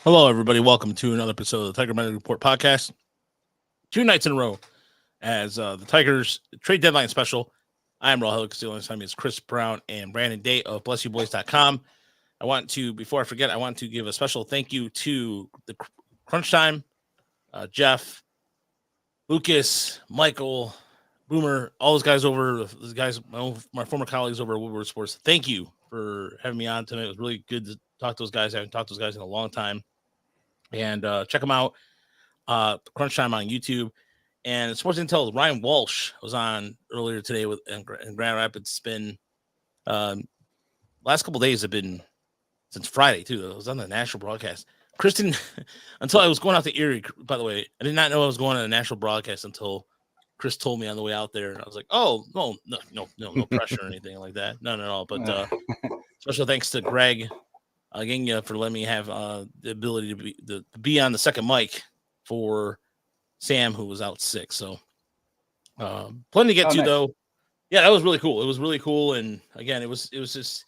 Hello, everybody. Welcome to another episode of the Tiger Money Report podcast. 2 nights in a row as the Tigers trade deadline special. I am Raul Hellick. Alongside me is Chris Brown and Brandon Day of BlessYouBoys.com. Before I forget, I want to give a special thank you to the Crunch Time, Jeff, Lucas, Michael, Boomer, all those guys my former colleagues over at Woodward Sports. Thank you for having me on tonight. It was really good to talk to those guys. I haven't talked to those guys in a long time. And check them out. Crunch Time on YouTube. And Sports Intel, Ryan Walsh was on earlier today in Grand Rapids. It's been last couple of days have been since Friday, too. It was on the national broadcast. Kristen, until I was going out to Erie, by the way, I did not know I was going on a national broadcast until Chris told me on the way out there. And I was like, oh, no pressure or anything like that. None at all. But special thanks to Greg again for letting me have the ability to be on the second mic for Sam, who was out sick. So plenty to get to, nice. Though. Yeah, that was really cool. It was really cool. And again, it was just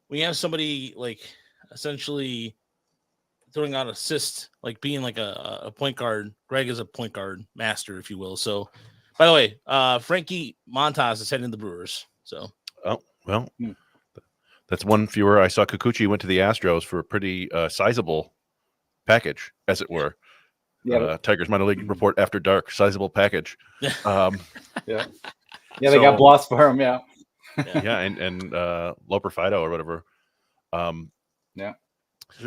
when you have somebody like essentially throwing out assists, like being like a point guard. Greg is a point guard master, if you will. So, by the way, Frankie Montas is heading to the Brewers. So, oh well. That's one fewer. I saw Kikuchi went to the Astros for a pretty sizable package, as it were. Yeah. Tigers minor league report after dark, sizable package. Yeah, they got Bloss for him. Yeah, and Loper Fido or whatever. Yeah.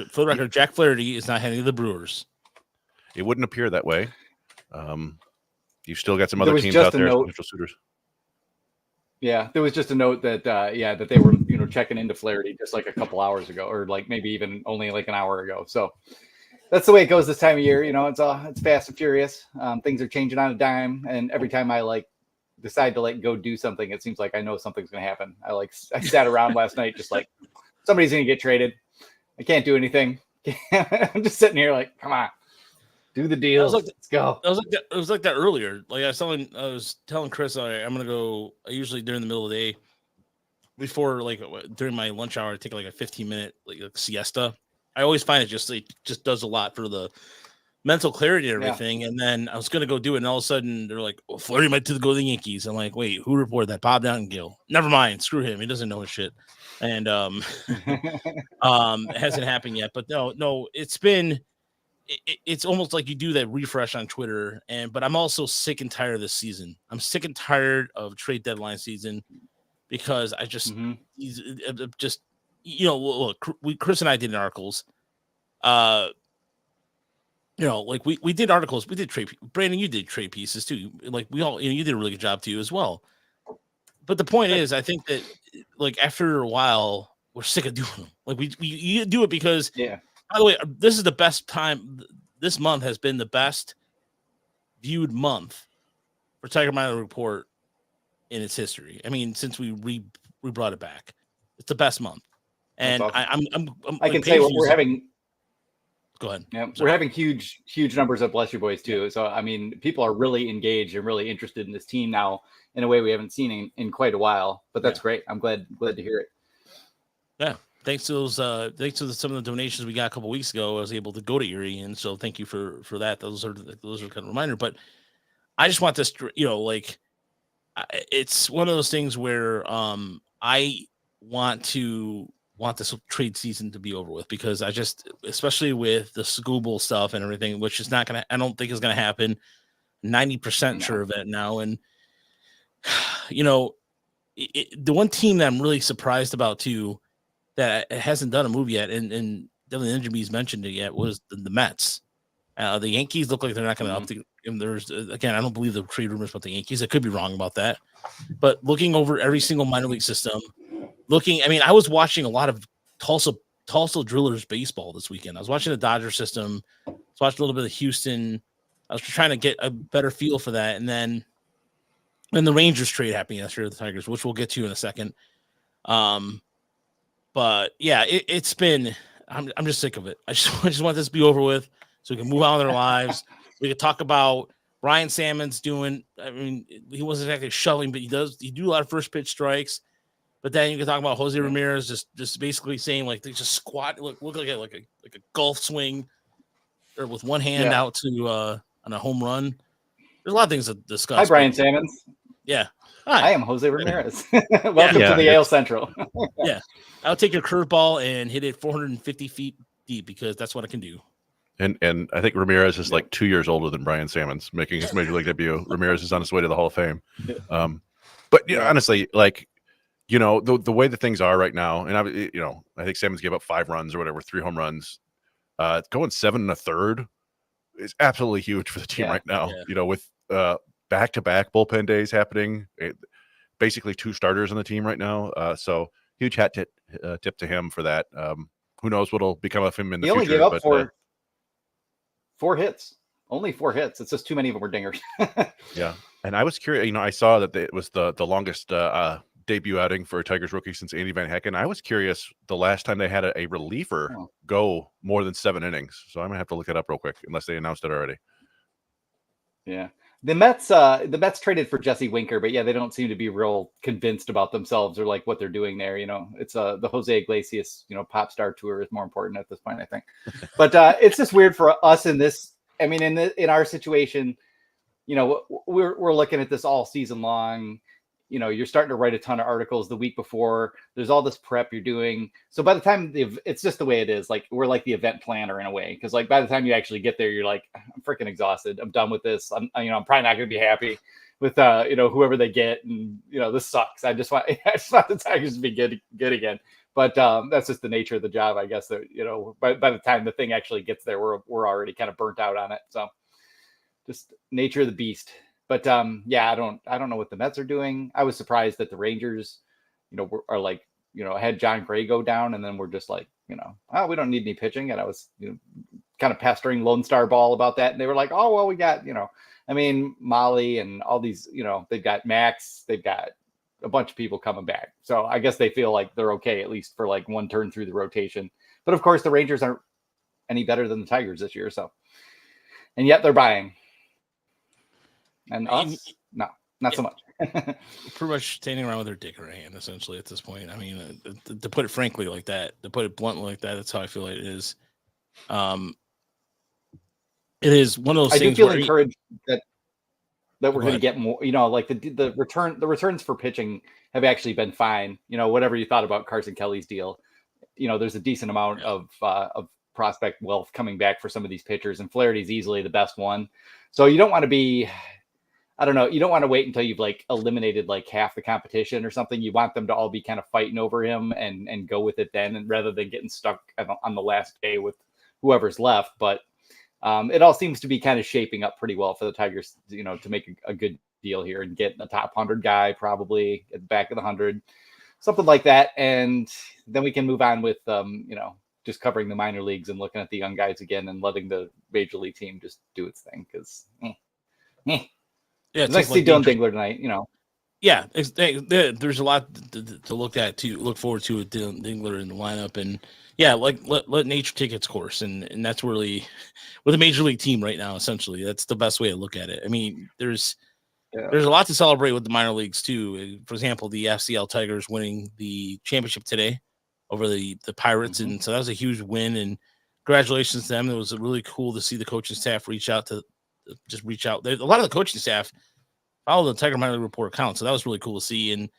For the record, Jack Flaherty is not heading to the Brewers. It wouldn't appear that way. You've still got some other teams out there, potential suitors. Yeah, there was just a note that that they were checking into Flaherty just like a couple hours ago, or like maybe even only like an hour ago. So that's the way it goes this time of year. It's fast and furious. Things are changing on a dime, and every time I decide to go do something, it seems like I know something's going to happen. I sat around last night just like somebody's going to get traded. I can't do anything. I'm just sitting here like, come on. Do the deal. Let's go. It was like that earlier. Like I was telling Chris, I'm gonna go. Usually during the middle of the day, before during my lunch hour, I take a 15-minute siesta. I always find it just does a lot for the mental clarity and everything. Yeah. And then I was gonna go do it, and all of a sudden they're like, "Oh, Flaherty might go to the Yankees." I'm like, "Wait, who reported that? Bob Downgill? Never mind. Screw him. He doesn't know his shit." And it hasn't happened yet. But no, it's been. It's almost like you do that refresh on Twitter, but I'm also sick and tired of this season. I'm sick and tired of trade deadline season because I just, look, Chris and I did articles. We did articles. We did trade. Brandon, you did trade pieces too. Like we all, you did a really good job too as well. But the point is, I think that after a while, we're sick of doing them. You do it because By the way, this is the best time. This month has been the best viewed month for Tiger Minor Report in its history. I mean, since we brought it back, it's the best month. And awesome. I can say we're having. Go ahead. Yeah, we're having huge numbers at Bless Your Boys too. So I mean, people are really engaged and really interested in this team now in a way we haven't seen in quite a while. But that's great. I'm glad to hear it. Yeah. Thanks to those, some of the donations we got a couple weeks ago, I was able to go to Erie, and so thank you for that. Those are kind of reminder. But I just want this, it's one of those things where I want this trade season to be over with because I just, especially with the Scooble stuff and everything, which is not gonna, I don't think is gonna happen. 90% sure of it now, and the one team that I'm really surprised about too. That it hasn't done a move yet, and Dillon Dingler's mentioned it yet, was the Mets. The Yankees look like they're not going to up the. And there's again, I don't believe the trade rumors about the Yankees. I could be wrong about that, but looking over every single minor league system, I was watching a lot of Tulsa Drillers baseball this weekend. I was watching the Dodger system. I was watching a little bit of Houston. I was trying to get a better feel for that, and then the Rangers trade happened yesterday with the Tigers, which we'll get to in a second. But yeah, it's been. I'm just sick of it. I just want this to be over with, so we can move on with our lives. We could talk about Bryan Sammons doing. I mean, he wasn't exactly shoving, but he do a lot of first pitch strikes. But then you can talk about Jose Ramirez just basically saying like they just squat, look like a golf swing, or with one hand out to on a home run. There's a lot of things to discuss. Hi, Bryan Sammons. Yeah. Hi. I am Jose Ramirez. Welcome to the AL Central. Yeah. I'll take your curveball and hit it 450 feet deep because that's what I can do. And I think Ramirez is like 2 years older than Bryan Sammons, making his major league debut. Ramirez is on his way to the Hall of Fame. But honestly, like, the way that things are right now, and I think Sammons gave up 5 runs or whatever, 3 home runs. Going 7 1/3 is absolutely huge for the team right now. Yeah. With back-to-back bullpen days happening, basically 2 starters on the team right now. So huge hat tip to him for that. Who knows what'll become of him in the future? He only gave up 4 hits. Only 4 hits. It's just too many of them were dingers. Yeah, and I was curious. I saw that it was the longest debut outing for a Tigers rookie since Andy Van Hecken. I was curious the last time they had a reliever go more than 7 innings. So I'm gonna have to look it up real quick, unless they announced it already. Yeah. The Mets traded for Jesse Winker, but they don't seem to be real convinced about themselves or like what they're doing there. It's the Jose Iglesias, pop star tour is more important at this point, I think. But it's just weird for us in this. I mean, in our situation, we're looking at this all season long. You're starting to write a ton of articles the week before. There's all this prep you're doing. So by the time it's just the way it is. Like we're like the event planner in a way, because like by the time you actually get there, you're like, I'm freaking exhausted. I'm done with this. I'm probably not going to be happy with whoever they get, and this sucks. I just want the Tigers to be good again. But that's just the nature of the job, I guess. That by the time the thing actually gets there, we're already kind of burnt out on it. So just nature of the beast. But I don't know what the Mets are doing. I was surprised that the Rangers, are like, had John Gray go down, and then we're just like, we don't need any pitching. And I was, kind of pestering Lone Star Ball about that, and they were like, oh well, we got, Molly and all these, they've got Max, they've got a bunch of people coming back. So I guess they feel like they're okay at least for like one turn through the rotation. But of course, the Rangers aren't any better than the Tigers this year. So, and yet they're buying. And us, no, not so much. Pretty much standing around with their dick in their hand, essentially, at this point. I mean, to put it frankly like that, to put it bluntly like that, that's how I feel like it is. It is one of those things. I do feel encouraged that we're going to get more. Like the returns for pitching have actually been fine. Whatever you thought about Carson Kelly's deal, there's a decent amount of prospect wealth coming back for some of these pitchers, and Flaherty's easily the best one. So you don't want to be. I don't know. You don't want to wait until you've like eliminated like half the competition or something. You want them to all be kind of fighting over him and go with it then, and rather than getting stuck on the last day with whoever's left. But it all seems to be kind of shaping up pretty well for the Tigers, to make a good deal here and get a top 100 guy, probably at the back of the 100, something like that. And then we can move on with, just covering the minor leagues and looking at the young guys again and letting the major league team just do its thing. Cause yeah, it's nice to see Dillon Dingler tonight, Yeah, there's a lot to look forward to with Dillon Dingler in the lineup, and let nature take its course, and that's really with a major league team right now. Essentially, that's the best way to look at it. I mean, there's a lot to celebrate with the minor leagues too. For example, the FCL Tigers winning the championship today over the Pirates, and so that was a huge win. And congratulations to them. It was really cool to see the coaching staff reach out. A lot of the coaching staff follow the Tiger Minor League Report account, so that was really cool to see and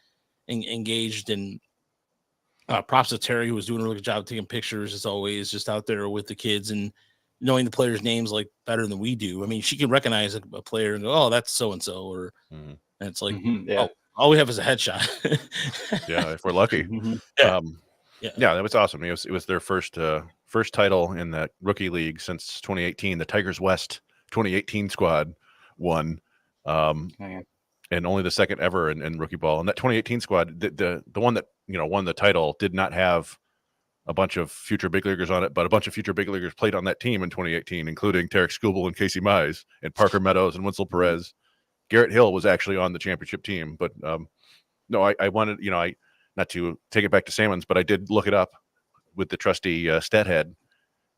engaged. And props to Terry, who was doing a really good job of taking pictures as always, just out there with the kids and knowing the players' names like better than we do. I mean, she can recognize a player and go, "Oh, that's so and so," or and it's like, "Oh, all we have is a headshot." Yeah, if we're lucky. Yeah, that was awesome. It was their first title in the rookie league since 2018. The Tigers West 2018 squad won, and only the second ever in rookie ball. And that 2018 squad, the one that won the title, did not have a bunch of future big leaguers on it, but a bunch of future big leaguers played on that team in 2018, including Tarek Skubal and Casey Mize and Parker Meadows and Winslow Perez. Garrett Hill was actually on the championship team, but no, I wanted, not to take it back to Sammons, but I did look it up with the trusty stat head,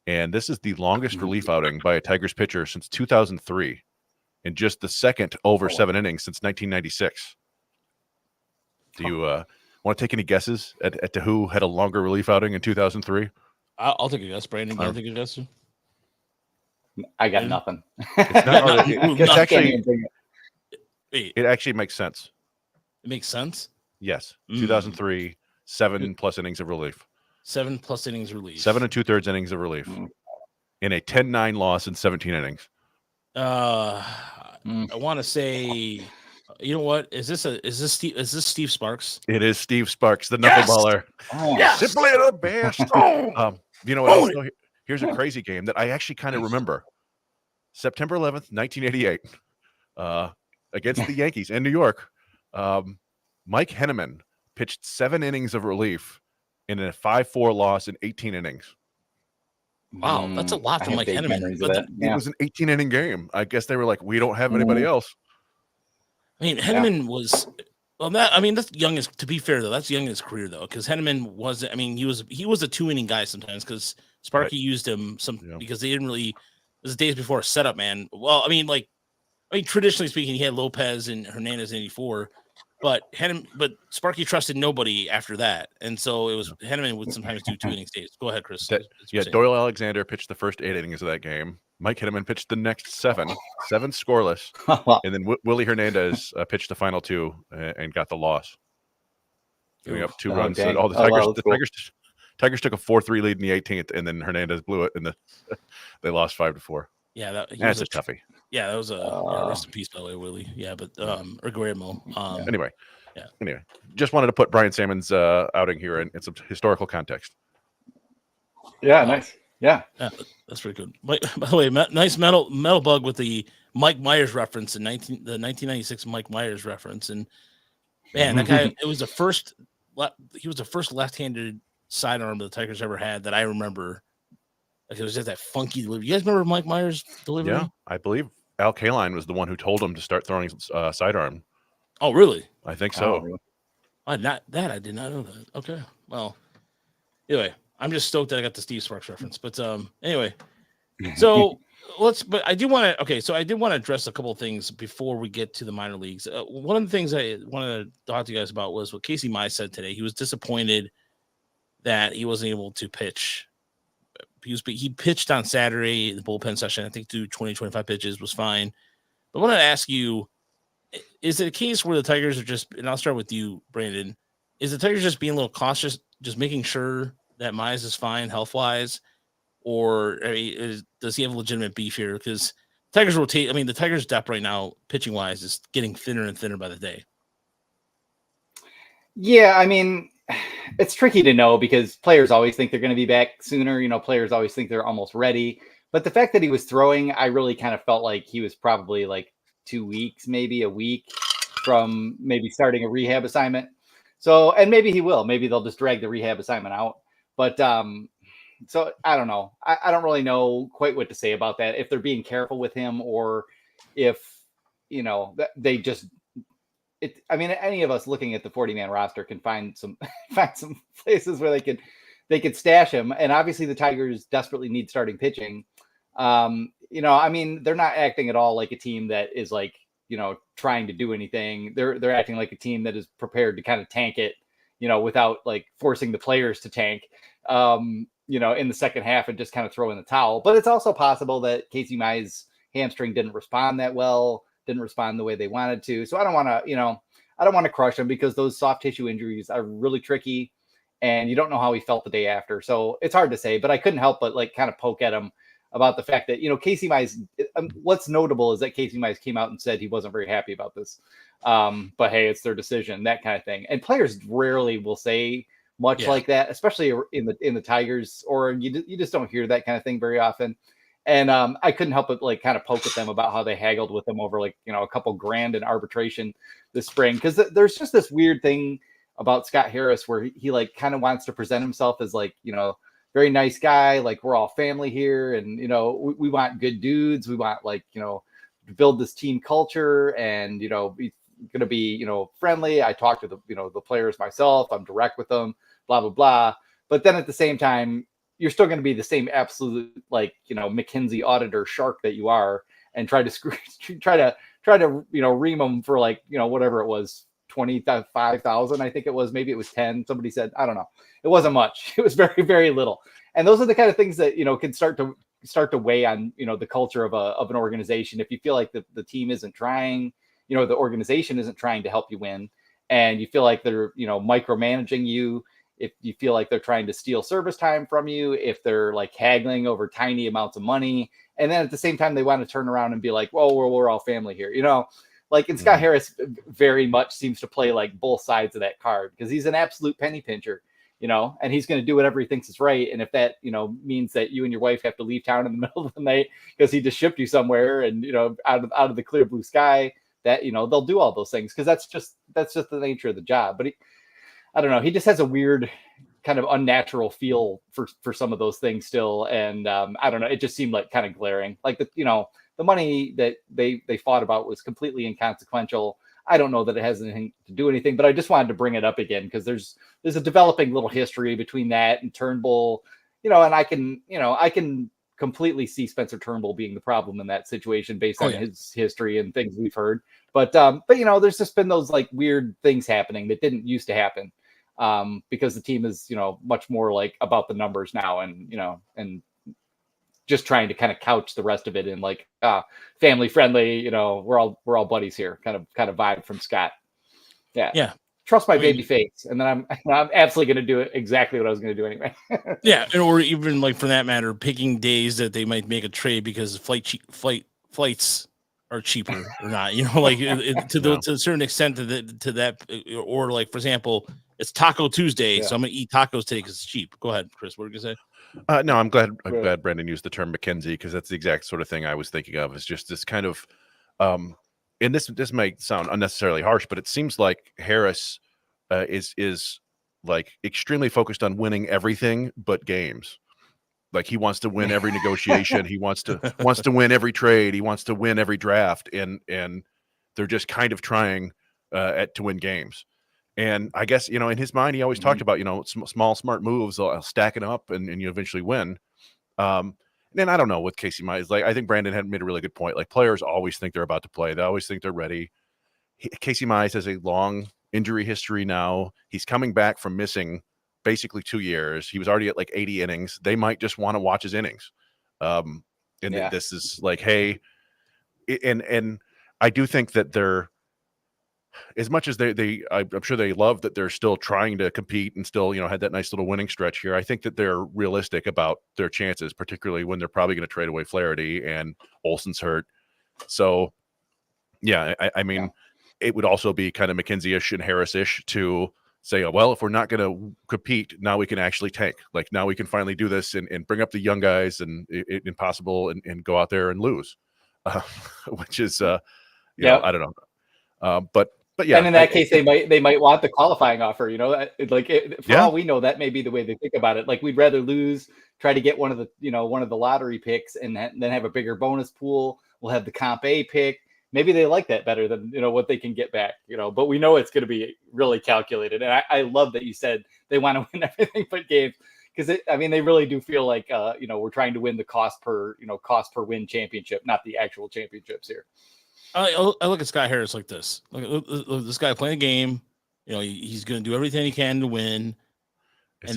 and this is the longest relief outing by a Tigers pitcher since 2003, and just the second over 7 innings since 1996. Do you want to take any guesses at to who had a longer relief outing in 2003? I'll take a guess. Brandon, can I take a guess? I got nothing. It's actually, it actually makes sense. It makes sense. Yes, 2003, 7+ innings of relief. 7+ innings relief. 7 2/3 innings of relief in a 10-9 loss in 17 innings. I want to say, you know what? Is this Steve Sparks? It is Steve Sparks, the knuckleballer. Yes! Simply the best. You know what? Also, here's a crazy game that I actually kind of remember. September 11th, 1988, against the Yankees in New York. Mike Henneman pitched 7 innings of relief in a 5-4 loss in 18 innings. Wow, that's a lot for Mike Henneman. But it was an 18-inning game. I guess they were like, we don't have anybody else. I mean, Henneman was that's young as, to be fair though, that's young in his career though, because Henneman was, he was a 2-inning guy sometimes because Sparky used him because they didn't really. It was days before a setup man. Well, traditionally speaking, he had Lopez and Hernandez in '84. But Sparky trusted nobody after that, and so it was Henneman would sometimes do 2-inning stays. Go ahead, Chris. Doyle Alexander pitched the first 8 innings of that game. Mike Henneman pitched the next 7 scoreless, and then Willie Hernandez pitched the final 2 and got the loss, giving up 2 runs. So all the Tigers took a 4-3 lead in the 18th, and then Hernandez blew it, and they lost 5-4. Yeah, that's a toughie. Yeah, that was rest in peace, by the way, Willie. Yeah, but or Guillermo. Anyway, just wanted to put Bryan Sammons outing here in some historical context. Yeah, nice. Yeah, that's pretty good. By the way, nice metal bug with the Mike Myers reference the 1996 Mike Myers reference, and man, that guy. He was the first left-handed sidearm the Tigers ever had that I remember. Like it was just that funky delivery. You guys remember Mike Myers' delivery? Yeah, I believe Al Kaline was the one who told him to start throwing sidearm. Oh, really? I think so. Really? I did not know that. Okay. Well, anyway, I'm just stoked that I got the Steve Sparks reference. But anyway, so I did want to address a couple of things before we get to the minor leagues. One of the things I wanted to talk to you guys about was what Casey Mize said today. He was disappointed that he wasn't able to pitch. He pitched on Saturday, the bullpen session. I think through 20-25 pitches was fine. But I want to ask you, is it a case where the Tigers are just, and I'll start with you, Brandon, is the Tigers just being a little cautious, just making sure that Mize is fine health-wise? Or does he have legitimate beef here? Because Tigers rotate. The Tigers' depth right now, pitching-wise, is getting thinner and thinner by the day. Yeah, it's tricky to know because players always think they're going to be back sooner. Players always think they're almost ready. But the fact that he was throwing, I really kind of felt like he was probably like 2 weeks, maybe a week from maybe starting a rehab assignment. So, and maybe he will. Maybe they'll just drag the rehab assignment out. But so I don't know. I don't really know quite what to say about that. If they're being careful with him or if, they just any of us looking at the 40-man roster can find some places where they could stash him. And obviously the Tigers desperately need starting pitching. They're not acting at all like a team that is like, trying to do anything. They're acting like a team that is prepared to kind of tank it, without like forcing the players to tank, in the second half and just kind of throw in the towel. But it's also possible that Casey Mize's hamstring didn't respond that well. Didn't respond the way they wanted to. So I don't want to crush him because those soft tissue injuries are really tricky and you don't know how he felt the day after. So it's hard to say, but I couldn't help but like kind of poke at him about the fact that, Casey Mize, what's notable is that Casey Mize came out and said he wasn't very happy about this. But hey, it's their decision, that kind of thing. And players rarely will say much like that, especially in the Tigers, or you just don't hear that kind of thing very often. And I couldn't help but like kind of poke at them about how they haggled with them over like, a couple grand in arbitration this spring. Because there's just this weird thing about Scott Harris where he like kind of wants to present himself as like, very nice guy. Like we're all family here. And, we want good dudes. We want like, to build this team culture and, be going to be, friendly. I talk to the players myself. I'm direct with them, blah, blah, blah. But then at the same time, you're still going to be the same absolute, like, McKinsey auditor shark that you are, and try to ream them for like, whatever it was, 25,000. I think it was, maybe it was 10. Somebody said, I don't know. It wasn't much. It was very, very little. And those are the kind of things that, can start to weigh on, the culture of an organization. If you feel like the team isn't trying, the organization isn't trying to help you win, and you feel like they're, micromanaging you, if you feel like they're trying to steal service time from you, if they're like haggling over tiny amounts of money, and then at the same time they want to turn around and be like, well, we're all family here, like, and Scott Harris very much seems to play like both sides of that card, because he's an absolute penny pincher, and he's going to do whatever he thinks is right. And if that, means that you and your wife have to leave town in the middle of the night because he just shipped you somewhere and, out of the clear blue sky, that, they'll do all those things, because that's just the nature of the job. But I don't know. He just has a weird kind of unnatural feel for some of those things still. And I don't know. It just seemed like kind of glaring. Like the money that they fought about was completely inconsequential. I don't know that it has anything to do anything, but I just wanted to bring it up again because there's a developing little history between that and Turnbull, and I can completely see Spencer Turnbull being the problem in that situation based on his history and things we've heard. But there's just been those like weird things happening that didn't used to happen. Because the team is, much more like about the numbers now, and, and just trying to kind of couch the rest of it in like, family friendly, we're all buddies here kind of vibe from Scott. Yeah. Yeah. Trust my baby face. And then I'm absolutely going to do it exactly what I was going to do anyway. Yeah. Or even like, for that matter, picking days that they might make a trade because flights are cheaper or not, like to a certain extent to that, or like, for example, it's Taco Tuesday, so I'm gonna eat tacos today because it's cheap. Go ahead, Chris. What were you gonna say? No, I'm glad Brandon used the term McKinsey, because that's the exact sort of thing I was thinking of. Is just this kind of, and this might sound unnecessarily harsh, but it seems like Harris is like extremely focused on winning everything but games. Like he wants to win every negotiation. He wants to win every trade. He wants to win every draft, and they're just kind of trying to win games. And I guess, in his mind, he always talked about, small, smart moves, stacking up and you eventually win. And I don't know what Casey Mize, like, I think Brandon had made a really good point. Like, players always think they're about to play. They always think they're ready. Casey Mize has a long injury history now. He's coming back from missing basically 2 years. He was already at like 80 innings. They might just want to watch his innings. This is like, hey, and I do think that they're, as much as I'm sure they love that they're still trying to compete and still, had that nice little winning stretch here. I think that they're realistic about their chances, particularly when they're probably going to trade away Flaherty and Olsen's hurt. So, yeah, I mean, it would also be kind of McKinsey-ish and Harris-ish to say, well, if we're not going to compete, now we can actually tank. Like, now we can finally do this and bring up the young guys and impossible and go out there and lose, which is, I don't know. But yeah, and in that case, they might want the qualifying offer. For all we know, that may be the way they think about it. Like, we'd rather lose, try to get one of the lottery picks, and then have a bigger bonus pool. We'll have the comp A pick. Maybe they like that better than what they can get back. But we know it's going to be really calculated. And I love that you said they want to win everything but games, because they really do feel like we're trying to win the cost per win championship, not the actual championships here. I look at Scott Harris like this. Look, this guy playing a game. He's going to do everything he can to win. They're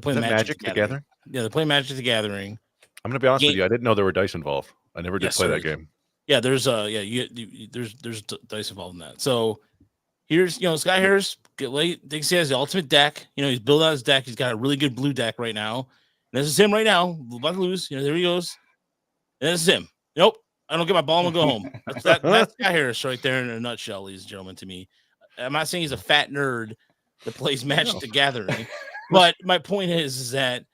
playing Magic the Gathering. Yeah, they're playing Magic the Gathering. I'm going to be honest with you. I didn't know there were dice involved. I never did play that game. Yeah, there's dice involved in that. So here's Scott Harris thinks he has the ultimate deck. He's building out his deck. He's got a really good blue deck right now. And this is him right now. About to lose. There he goes. And this is him. Nope. I don't get my ball and go home. That's Scott Harris right there in a nutshell, ladies and gentlemen, to me. I'm not saying he's a fat nerd, that plays Magic the Gathering. But my point is that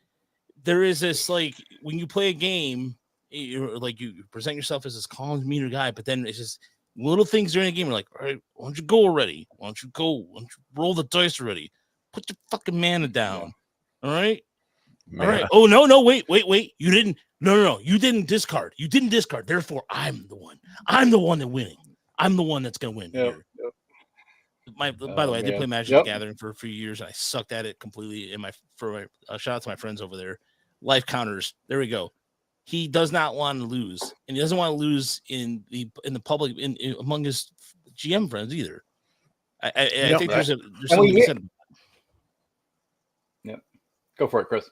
there is this, like, when you play a game, you're like, you present yourself as this calm meter guy, but then it's just little things during the game. You're like, all right, why don't you go already? Why don't you go? Why don't you roll the dice already? Put your fucking mana down. Yeah. All right. Man. All right. Oh, no, wait. You didn't. No. You didn't discard. Therefore, I'm the one. I'm the one that's winning. I'm the one that's going to win here. By the way, I did play Magic the Gathering for a few years, and I sucked at it completely. Shout out to my friends over there. Life counters. There we go. He does not want to lose, and he doesn't want to lose in the public among his GM friends either. I think there's something to be said about that. Yep. Go for it, Chris.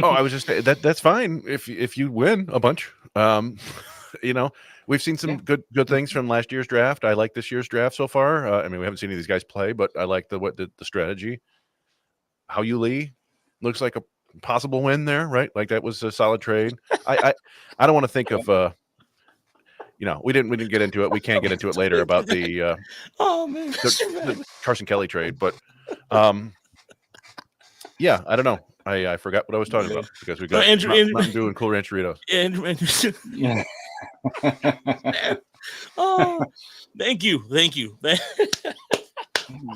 I was just that's fine if you win a bunch. We've seen some good things from last year's draft. I like this year's draft so far. I mean, we haven't seen any of these guys play, but I like the strategy. How you Lee looks like a possible win there, right? Like that was a solid trade. I don't want to think of we didn't get into it. We can't get into it later about the the Carson Kelly trade, but I don't know. I forgot what I was talking about because we got Mountain Dew and Cool Ranch Doritos. Yeah. Oh, thank you.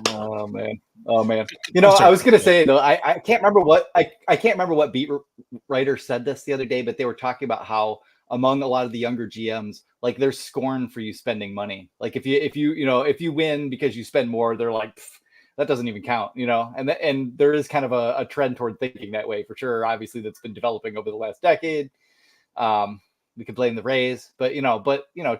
Oh man. I was gonna say though, I can't remember what I can't remember what beat writer said this the other day, but they were talking about how among a lot of the younger GMs, like there's scorn for you spending money. Like if you win because you spend more, they're like, that doesn't even count, and there is kind of a trend toward thinking that way for sure. Obviously that's been developing over the last decade. We could blame the Rays, but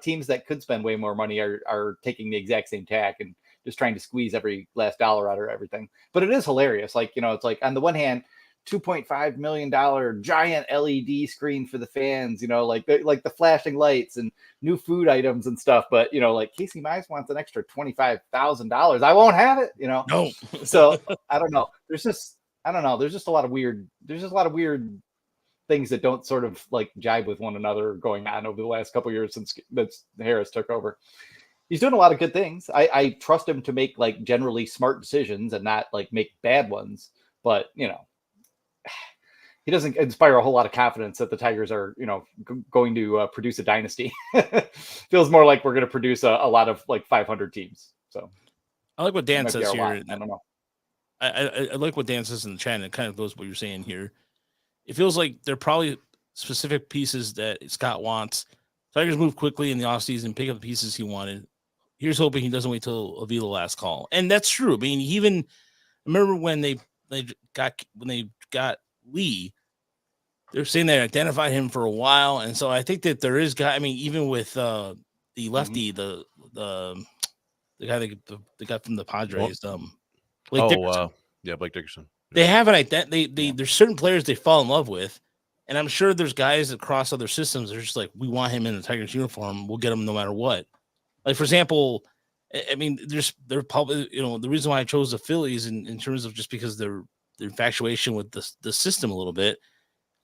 teams that could spend way more money are taking the exact same tack and just trying to squeeze every last dollar out of everything. But it is hilarious. Like, it's like on the one hand, $2.5 million giant LED screen for the fans, like the flashing lights and new food items and stuff. But, like Casey Mize wants an extra $25,000. I won't have it, No. So I don't know. There's just a lot of weird things that don't sort of like jibe with one another going on over the last couple of years since Harris took over. He's doing a lot of good things. I trust him to make like generally smart decisions and not like make bad ones. But, he doesn't inspire a whole lot of confidence that the Tigers are, going to produce a dynasty. Feels more like we're going to produce a lot of like 500 teams. So I like what Dan says here. I don't know. I like what Dan says in the chat, and it kind of goes what you're saying here. It feels like there are probably specific pieces that Scott wants. Tigers move quickly in the offseason, pick up the pieces he wanted. Here's hoping he doesn't wait till Avila last call. And that's true. I mean, even remember when they got Lee, they're saying they identified him for a while. And so I think that there is guy. I mean, even with the lefty, the guy they got from the Padres, Blake Dickerson. Blake Dickerson. They have there's certain players they fall in love with, and I'm sure there's guys across other systems that are just like, we want him in the Tigers uniform. We'll get him no matter what. Like, for example, I mean, they're probably, the reason why I chose the Phillies in terms of just because their infatuation with the system a little bit.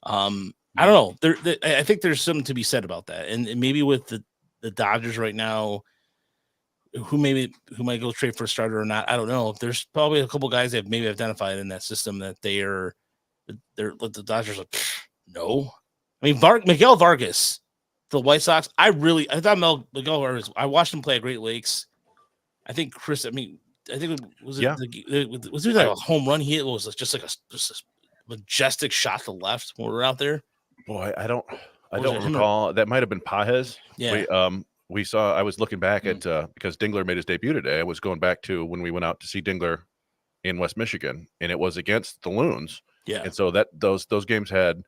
I don't know. I think there's something to be said about that. And maybe with the Dodgers right now, who might go straight for a starter or not, I don't know. There's probably a couple guys that maybe identified in that system that they're the Dodgers are no. I mean, Miguel Vargas, the White Sox. I thought Miguel Vargas. I watched him play at Great Lakes. I think Chris. I think was there like a home run he hit? Was it just like a majestic shot to the left when we were out there? Boy, I don't recall. That might have been Pajes. Yeah. We saw. I was looking back at because Dingler made his debut today. I was going back to when we went out to see Dingler in West Michigan, and it was against the Loons. Yeah. And so those games had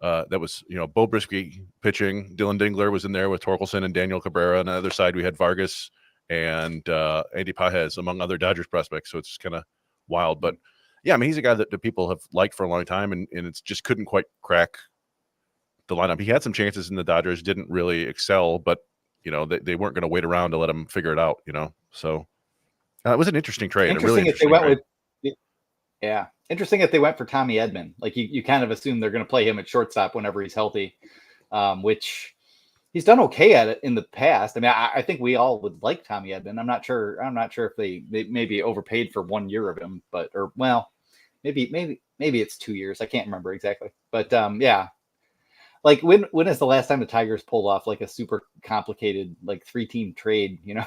that was Bo Brisky pitching. Dillon Dingler was in there with Torkelson and Daniel Cabrera. On the other side, we had Vargas and Andy Pajes, among other Dodgers prospects. So it's kind of wild, but yeah, I mean, he's a guy that the people have liked for a long time, and it's just couldn't quite crack the lineup. He had some chances in the Dodgers, didn't really excel, but they weren't going to wait around to let him figure it out. So it was an interesting trade. Interesting if they went for Tommy Edman. Like you kind of assume they're going to play him at shortstop whenever he's healthy, which he's done okay at it in the past. I mean, I think we all would like Tommy Edman. I'm not sure if they maybe overpaid for 1 year of him, but maybe it's 2 years. I can't remember exactly. But yeah. Like when is the last time the Tigers pulled off like a super complicated like 3-team trade, you know?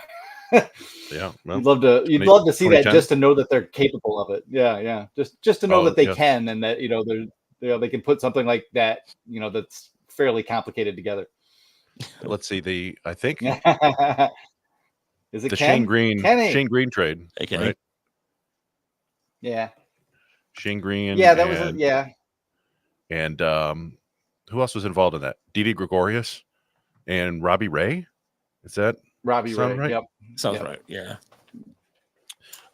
Yeah. Well, you'd love to see that just to know that they're capable of it. Yeah. Just to know that they can, and that, they can put something like that, that's fairly complicated together. Let's see I think is it the Ken? Shane Green trade. Hey, right? Yeah. Shane Green. Yeah, that was yeah. And who else was involved in that? Didi Gregorius and Robbie Ray. Is that Robbie Ray? Right? Yep. Sounds right. Yeah.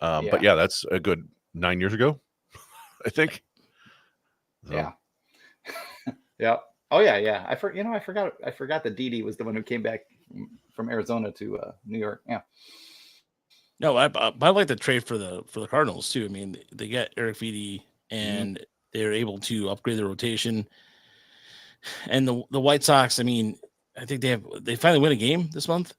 But yeah, that's a good 9 years ago, I think. So. Yeah. Yeah. Oh yeah. I forgot that Didi was the one who came back from Arizona to New York. Yeah. No, I like the trade for the Cardinals too. I mean, they get Eric Feedy, and they're able to upgrade their rotation. And the White Sox, I mean, I think they finally win a game this month.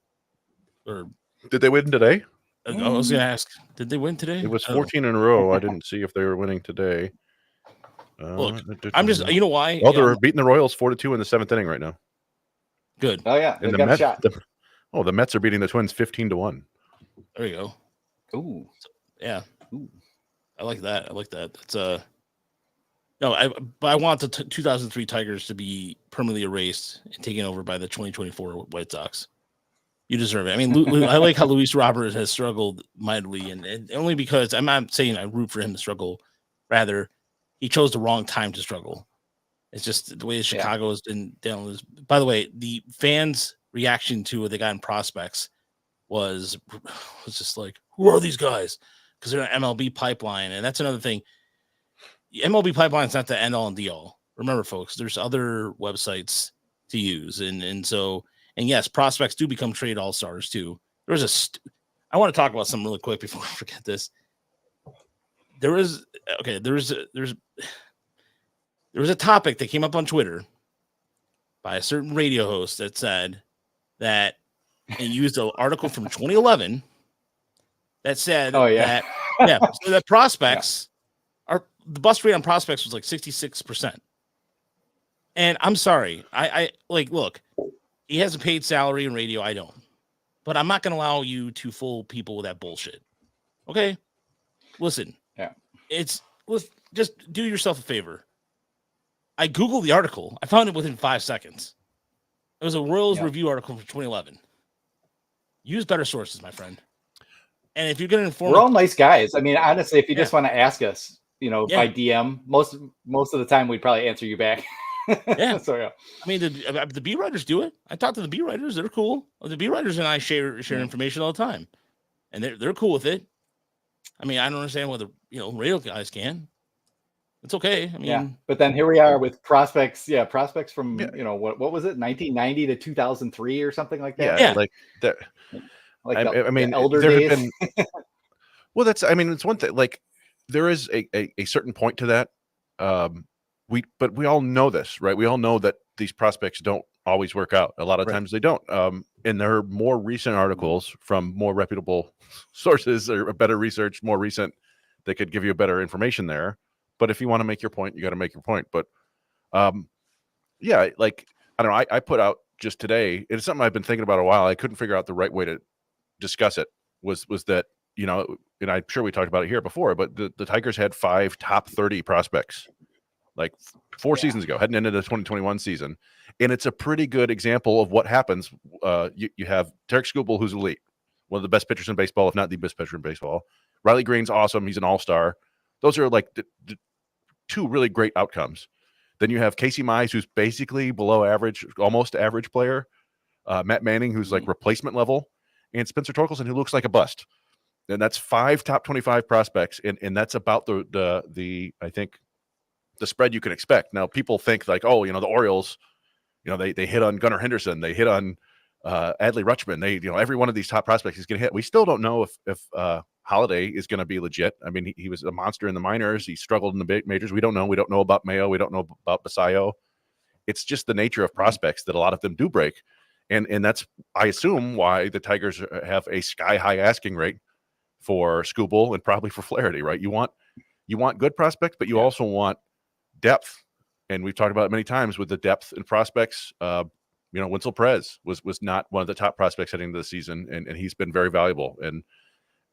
Or did they win today? I was going to ask, did they win today? It was 14 in a row. I didn't see if they were winning today. Look, I'm just, you know why? Well, they're beating the Royals 4-2 in the 7th inning right now. Good. Oh yeah, and the Mets, the Mets are beating the Twins 15-1. There you go. Ooh, yeah. Ooh. I like that. That's no, I want the 2003 Tigers to be permanently erased and taken over by the 2024 White Sox. You deserve it. I mean, I like how Luis Robert has struggled mightily, and only because I'm not saying I root for him to struggle. Rather, he chose the wrong time to struggle. It's just the way Chicago has been down. By the way, the fans' reaction to what they got in prospects was just like, who are these guys? Because they're an MLB pipeline, and that's another thing. MLB pipeline is not the end all and be all. Remember, folks, there's other websites to use, and yes, prospects do become trade all stars too. I want to talk about something really quick before I forget this. There was a topic that came up on Twitter by a certain radio host that said that he used an article from 2011 that said that prospects are the bust rate on prospects was like 66%. And I'm sorry, I look, he has a paid salary in radio. I don't, but I'm not going to allow you to fool people with that bullshit. Okay, listen. Just do yourself a favor. I Googled the article. I found it within 5 seconds. It was a Royals review article from 2011. Use better sources, my friend. And if you're going to inform, we're all nice guys. I mean, honestly, if you just want to ask us, by DM, most of the time we'd probably answer you back. Yeah. So yeah. I mean, the B writers do it. I talk to the B writers; they're cool. The B writers and I share information all the time, and they're cool with it. I mean, I don't understand why the radio guys can. It's okay. I mean, but then here we are with prospects. Yeah, prospects from what was it, 1990 to 2003 or something like that. Yeah. Like that. I mean, the elder days. Well, it's one thing. Like there is a certain point to that. But we all know this, right? We all know that these prospects don't always work out. A lot of times they don't. And there are more recent articles from more reputable sources or better research, more recent, that could give you better information there. But if you want to make your point, you got to make your point. But like, I don't know. I put out just today, it's something I've been thinking about a while. I couldn't figure out the right way to discuss it was that, and I'm sure we talked about it here before, but the Tigers had 5 top 30 prospects like 4 seasons ago, heading into the 2021 season. And it's a pretty good example of what happens. You have Tarek Skubal, who's elite, one of the best pitchers in baseball, if not the best pitcher in baseball. Riley Green's awesome. He's an all-star. Those are like the 2 really great outcomes. Then you have Casey Mize, who's basically below average, almost average player. Matt Manning, who's like replacement level. And Spencer Torkelson, who looks like a bust. And that's 5 top 25 prospects. And that's about the I think, the spread you can expect. Now, people think like, oh, the Orioles, they hit on Gunnar Henderson, they hit on Adley Rutschman. They, every one of these top prospects is going to hit. We still don't know if Holiday is going to be legit. I mean, he was a monster in the minors. He struggled in the big majors. We don't know. We don't know about Mayo. We don't know about Basayo. It's just the nature of prospects that a lot of them do break. And that's, I assume, why the Tigers have a sky high asking rate for Skubal and probably for Flaherty, right? You want good prospects, but you also want depth. And we've talked about it many times with the depth and prospects. Winsel Perez was not one of the top prospects heading into the season, and he's been very valuable. And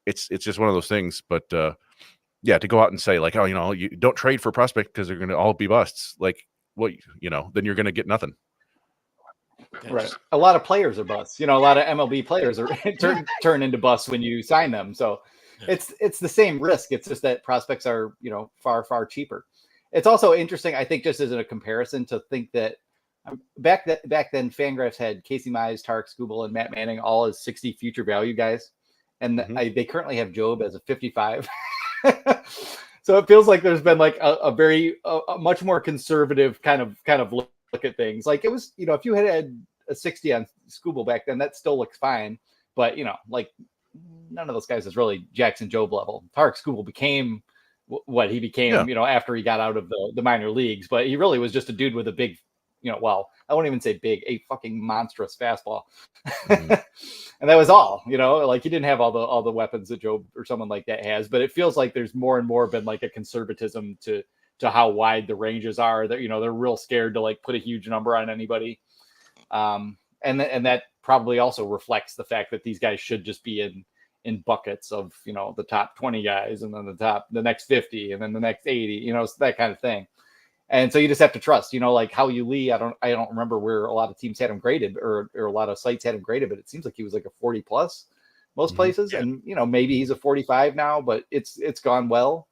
it's just one of those things. But to go out and say like, oh, you don't trade for a prospect because they're going to all be busts. Like, well, then you're going to get nothing. Right. A lot of players are busts. A lot of MLB players are turn into busts when you sign them. So it's the same risk. It's just that prospects are, far, far cheaper. It's also interesting, I think, just as a comparison, to think that back then Fangraphs had Casey Mize, Tarek Skubal, and Matt Manning all as 60 future value guys. And they currently have Job as a 55. So it feels like there's been like a very much more conservative kind of look at things. Like it was, if you had a 60 on Skubal back then, that still looks fine. But, like none of those guys is really Jackson Job level. Tarek Skubal became what he became, after he got out of the minor leagues. But he really was just a dude with a big, well, I won't even say big, a fucking monstrous fastball. And that was all, like he didn't have all the weapons that Job or someone like that has. But it feels like there's more and more been like a conservatism to how wide the ranges are. That they're real scared to like put a huge number on anybody. And that probably also reflects the fact that these guys should just be in buckets of, the top 20 guys, and then the next 50, and then the next 80, that kind of thing. And so you just have to trust, like Howie Lee. I don't remember where a lot of teams had him graded, or a lot of sites had him graded, but it seems like he was like a 40 plus most places. Yeah. And, maybe he's a 45 now, but it's gone well.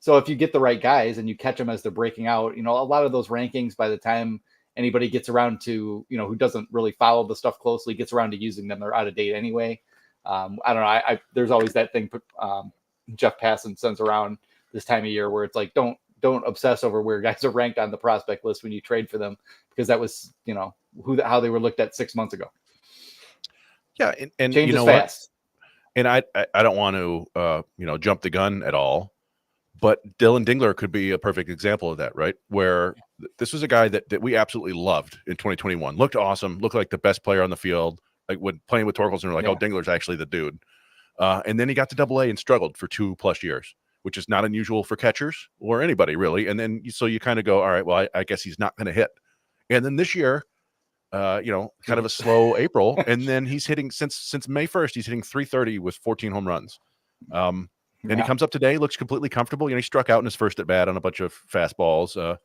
So if you get the right guys and you catch them as they're breaking out, a lot of those rankings, by the time anybody gets around to, who doesn't really follow the stuff closely, gets around to using them, they're out of date anyway. I don't know. There's always that thing Jeff Passan sends around this time of year where it's like, don't obsess over where guys are ranked on the prospect list when you trade for them, because that was, how they were looked at 6 months ago. Yeah. And changes fast. And I don't want to, jump the gun at all, but Dillon Dingler could be a perfect example of that, right? Where this was a guy that we absolutely loved in 2021. Looked awesome. Looked like the best player on the field. Like when playing with Torkelson, we're like, oh, Dingler's actually the dude. And then he got to Double-A and struggled for 2+ years, which is not unusual for catchers or anybody really. And then so you kind of go, all right, well, I guess he's not going to hit. And then this year, kind of a slow April, and then he's hitting since May 1st, he's hitting 330 with 14 home runs. And he comes up today, looks completely comfortable. He struck out in his first at bat on a bunch of fastballs. I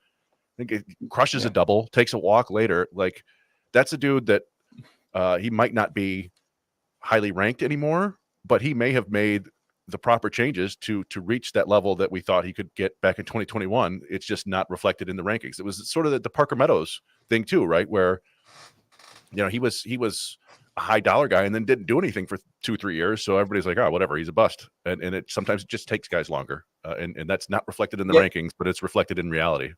think it crushes a double, takes a walk later. Like that's a dude that he might not be highly ranked anymore, but he may have made the proper changes to reach that level that we thought he could get back in 2021. It's just not reflected in the rankings. It was sort of the Parker Meadows thing too, right? Where, he was a high dollar guy and then didn't do anything for 2-3 years. So everybody's like, oh, whatever, he's a bust. And it sometimes just takes guys longer. And that's not reflected in the rankings, but it's reflected in reality.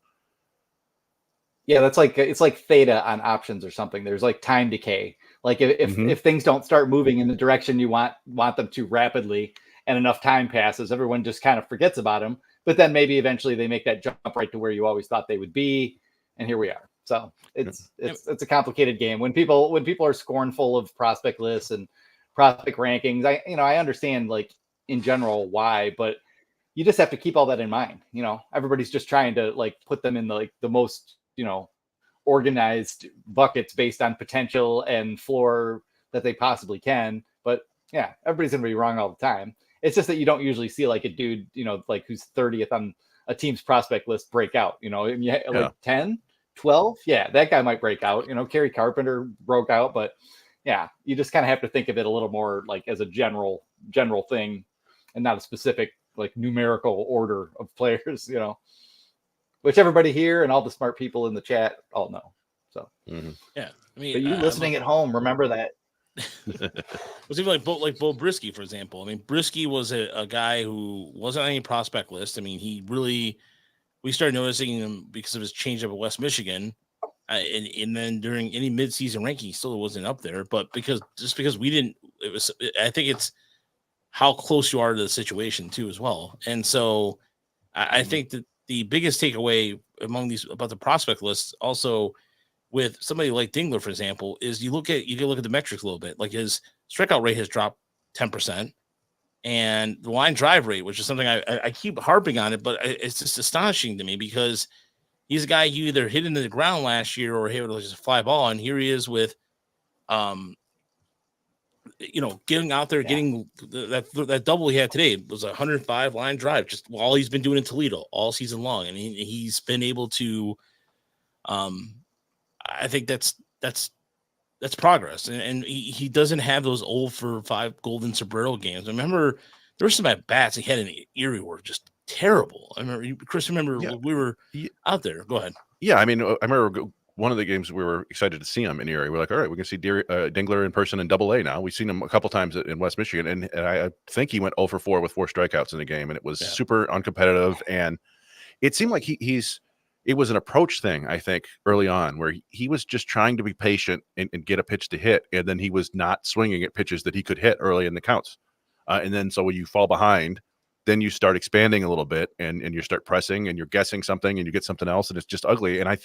Yeah, that's like, it's like theta on options or something. There's like time decay. Like if things don't start moving in the direction you want them to rapidly, and enough time passes, everyone just kind of forgets about them. But then maybe eventually they make that jump right to where you always thought they would be, and here we are. So it's a complicated game. When people are scornful of prospect lists and prospect rankings, I understand like in general why, but you just have to keep all that in mind. Everybody's just trying to like put them in the most organized buckets based on potential and floor that they possibly can. But yeah, everybody's gonna be wrong all the time. It's just that you don't usually see like a dude, like who's 30th on a team's prospect list break out, like 10, 12. Yeah, that guy might break out. Kerry Carpenter broke out, but yeah, you just kind of have to think of it a little more like as a general thing and not a specific like numerical order of players, which everybody here and all the smart people in the chat all know. So, yeah, I mean, but you listening at home, remember that. It was even like Bo Brisky, for example. I mean, Brisky was a guy who wasn't on any prospect list. I mean, we started noticing him because of his change up at West Michigan. And then during any midseason ranking, he still wasn't up there. But because we didn't, I think it's how close you are to the situation too, as well. And so I think that the biggest takeaway among these about the prospect lists also with somebody like Dingler, for example, is you can look at the metrics a little bit. Like his strikeout rate has dropped 10%, and the line drive rate, which is something I keep harping on it, but it's just astonishing to me because he's a guy who either hit into the ground last year or hit with just a fly ball, and here he is with, getting out there, getting that double he had today was a 105 line drive, just all he's been doing in Toledo all season long, and he's been able to. I think that's progress, and he doesn't have those 0-for-5 golden sombrero games. I remember there were some at bats he had in Erie were just terrible. I remember Chris. We were out there. Go ahead. Yeah, I mean, I remember one of the games we were excited to see him in Erie. We're like, all right, we can see Dingler in person in Double A now. We've seen him a couple times in West Michigan, and I think he went 0-for-4 with 4 strikeouts in the game, and it was super uncompetitive. And it seemed like it was an approach thing, I think, early on, where he was just trying to be patient and get a pitch to hit, and then he was not swinging at pitches that he could hit early in the counts. And then so when you fall behind, then you start expanding a little bit and you start pressing and you're guessing something and you get something else, and it's just ugly. And I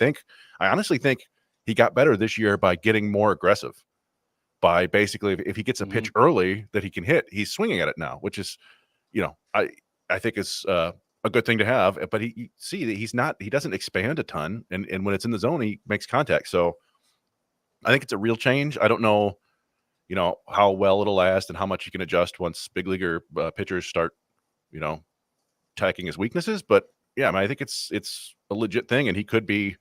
honestly think he got better this year by getting more aggressive, by basically if he gets a pitch early that he can hit, he's swinging at it now, which is, I think is a good thing to have. But you see that he doesn't expand a ton, and when it's in the zone, he makes contact. So I think it's a real change. I don't know, how well it'll last and how much he can adjust once big leaguer pitchers start, attacking his weaknesses. But yeah, I mean, I think it's a legit thing, and he could be.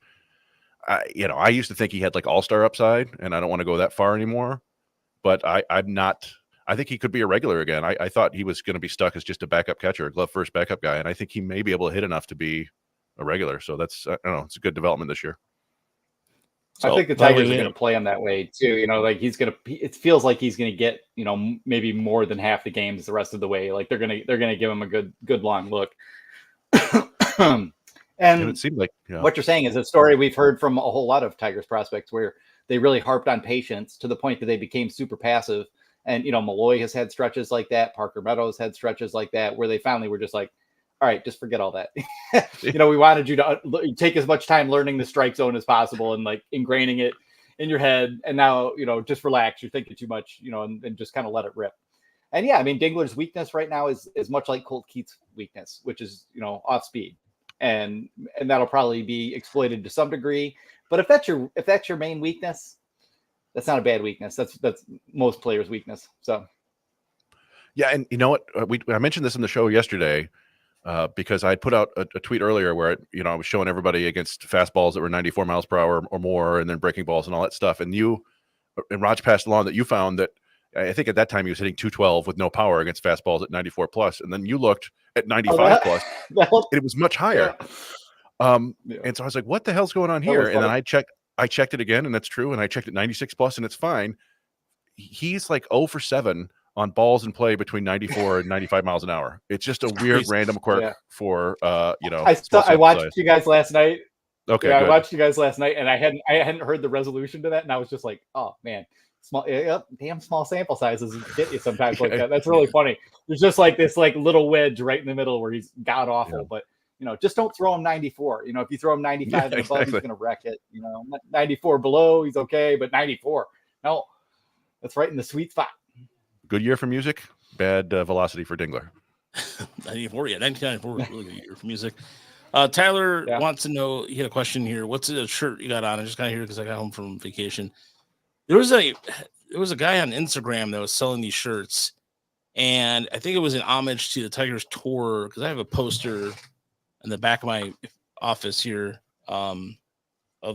I used to think he had like all-star upside, and I don't want to go that far anymore. But I'm not. I think he could be a regular again. I thought he was going to be stuck as just a backup catcher, a glove first backup guy, and I think he may be able to hit enough to be a regular. So that's, I don't know, it's a good development this year. So, I think the Tigers are going to play him that way too. Like it feels like he's going to get, maybe more than half the games the rest of the way. Like they're going to give him a good long look. And it seemed like what you're saying is a story we've heard from a whole lot of Tigers prospects where they really harped on patience to the point that they became super passive. And, Malloy has had stretches like that. Parker Meadows had stretches like that where they finally were just like, all right, just forget all that. We wanted you to take as much time learning the strike zone as possible and like ingraining it in your head. And now, just relax. You're thinking too much, and just kind of let it rip. And yeah, I mean, Dingler's weakness right now is much like Colt Keith's weakness, which is, off speed. And that'll probably be exploited to some degree. But if that's your main weakness, that's not a bad weakness. That's most players' weakness. So, yeah, and you know what? I mentioned this in the show yesterday because I put out a tweet earlier where I was showing everybody against fastballs that were 94 miles per hour or more, and then breaking balls and all that stuff. And Raj passed along that you found that I think at that time he was hitting 212 with no power against fastballs at 94 plus, and then you looked at 95 plus, and it was much higher. And so I was like, "What the hell's going on here?" And then I checked it again, and that's true. And I checked at 96 plus, and it's fine. He's like 0-for-7 on balls in play between 94 and 95 miles an hour. It's just a weird random quirk for I watched you guys last night. Okay, I watched you guys last night, and I hadn't heard the resolution to that, and I was just like, oh man, damn small sample sizes get you sometimes like that. That's really funny. There's just like this like little wedge right in the middle where he's god awful, but. Just don't throw him 94. If you throw him 95 and above, he's going to wreck it. 94 below, he's okay, but 94, no, that's right in the sweet spot. Good year for music, bad velocity for Dingler. 94, yeah, 1994 was really good year for music. Tyler wants to know, he had a question here. What's the shirt you got on? I just got here because I got home from vacation. There was a guy on Instagram that was selling these shirts, and I think it was an homage to the Tigers tour because I have a poster in the back of my office here of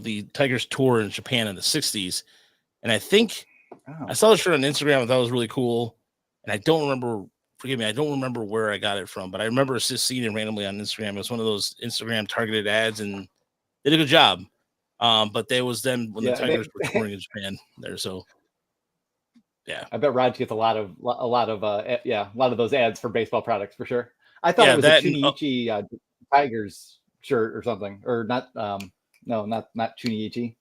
the Tigers tour in Japan in the 60s. And I think I saw the shirt on Instagram. I thought it was really cool. And I don't remember where I got it from, but I remember just seeing it randomly on Instagram. It was one of those Instagram targeted ads and did a good job. But there was then when the Tigers were touring in Japan there. So yeah, I bet Raj gets a lot of those ads for baseball products for sure. I thought it was a Chunichi Tigers shirt or something, or not. No, not Chunichi.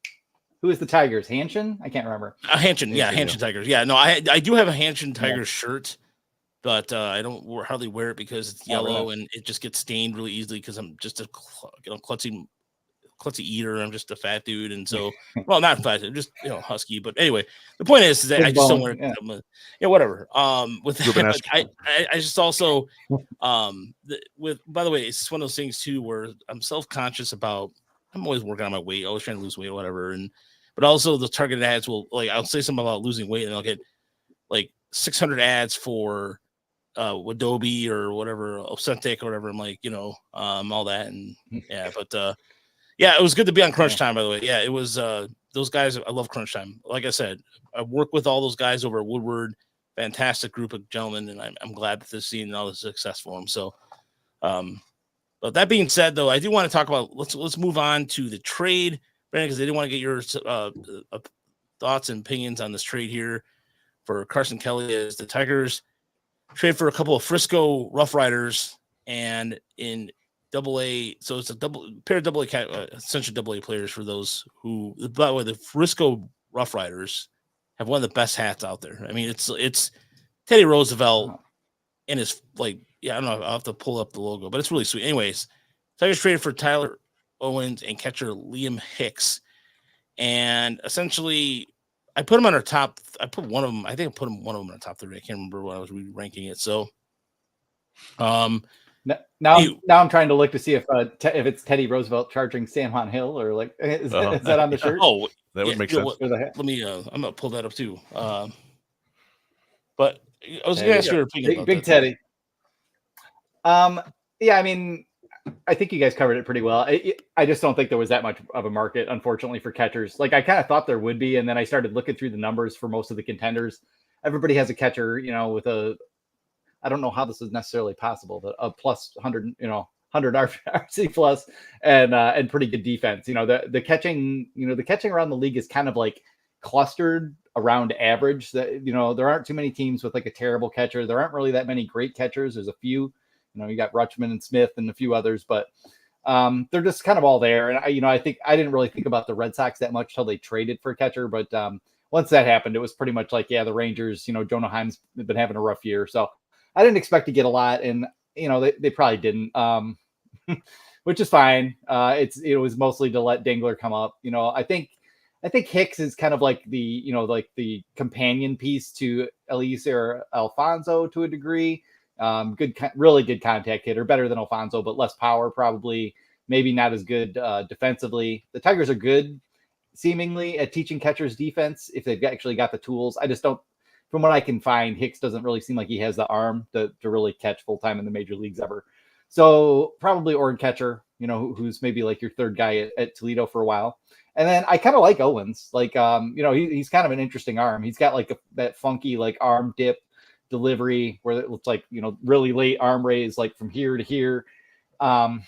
Who is the Tigers? Hanshin? I can't remember. Hanshin, yeah, Hanshin Tigers. Yeah, no, I do have a Hanshin Tigers shirt, but I don't hardly wear it because it's yellow and it just gets stained really easily because I'm just a klutzy klutzy eater. I'm just a fat dude, and so well, not fat, just husky. But anyway, the point is that I just don't want to. Yeah, whatever. With that, I just also by the way, it's one of those things too where I'm self-conscious about. I'm always working on my weight, always trying to lose weight or whatever, but also the targeted ads will I'll say something about losing weight and I'll get like 600 ads for Adobe or whatever, Ozempic or whatever. I'm like, all that. And yeah, but it was good to be on Crunch Time, by the way. Yeah, it was those guys. I love Crunch Time. Like I said, I work with all those guys over at Woodward. Fantastic group of gentlemen. And I'm glad that they're seeing all the success for them. So, but that being said, though, I do want to talk about, let's move on to the trade, Brandon, because I didn't want to get your thoughts and opinions on this trade here for Carson Kelly as the Tigers trade for a couple of Frisco Rough Riders and in AA. So it's a pair of essentially AA players for those who, by the way, the Frisco Rough Riders have one of the best hats out there. I mean, it's Teddy Roosevelt and his I don't know. I'll have to pull up the logo, but it's really sweet. Anyways, Tigers traded for Tyler Owens and catcher Liam Hicks. And essentially, I put him on our top. I put one of them. I think I put one of them in the top 3. I can't remember when I was ranking it. So, now I'm trying to look to see if it's Teddy Roosevelt charging San Juan Hill or is that on the shirt? Oh, that would make sense. Let me. I'm gonna pull that up too. But I was gonna ask your opinion about Big Teddy. I mean, I think you guys covered it pretty well. I just don't think there was that much of a market, unfortunately, for catchers. I kind of thought there would be, and then I started looking through the numbers for most of the contenders. Everybody has a catcher, with I don't know how this is necessarily possible, but a plus 100, 100 RC plus and pretty good defense. The catching, the catching around the league is kind of clustered around average. That there aren't too many teams with a terrible catcher. There aren't really that many great catchers. There's a few. You got Rutschman and Smith and a few others, but they're just kind of all there. And I think I didn't really think about the Red Sox that much till they traded for a catcher. But once that happened, it was pretty much the Rangers. Jonah Heim's been having a rough year, so I didn't expect to get a lot, and they probably didn't, which is fine. It was mostly to let Dingler come up. I think Hicks is kind of the companion piece to Eliezer Alfonso to a degree. Really good contact hitter, better than Alfonso, but less power probably, maybe not as good defensively. The Tigers are good seemingly at teaching catchers defense if they've actually got the tools. I just don't, from what I can find, Hicks doesn't really seem like he has the arm to really catch full time in the major leagues ever. So probably Oregon catcher, who's maybe your third guy at Toledo for a while. And then I kind of like Owens, he's kind of an interesting arm. He's got that funky arm dip delivery where it looks really late arm raise from here to here, flat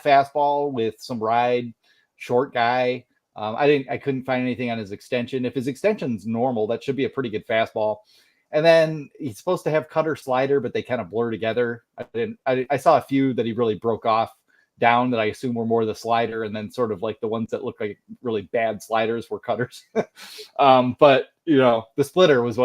fastball with some ride, short guy. I couldn't find anything on his extension. If his extension's normal, that should be a pretty good fastball. And then he's supposed to have cutter slider, but they kind of blur together. I saw a few that he really broke off down that I assume were more the slider, and then sort of the ones that look like really bad sliders were cutters. But the splitter was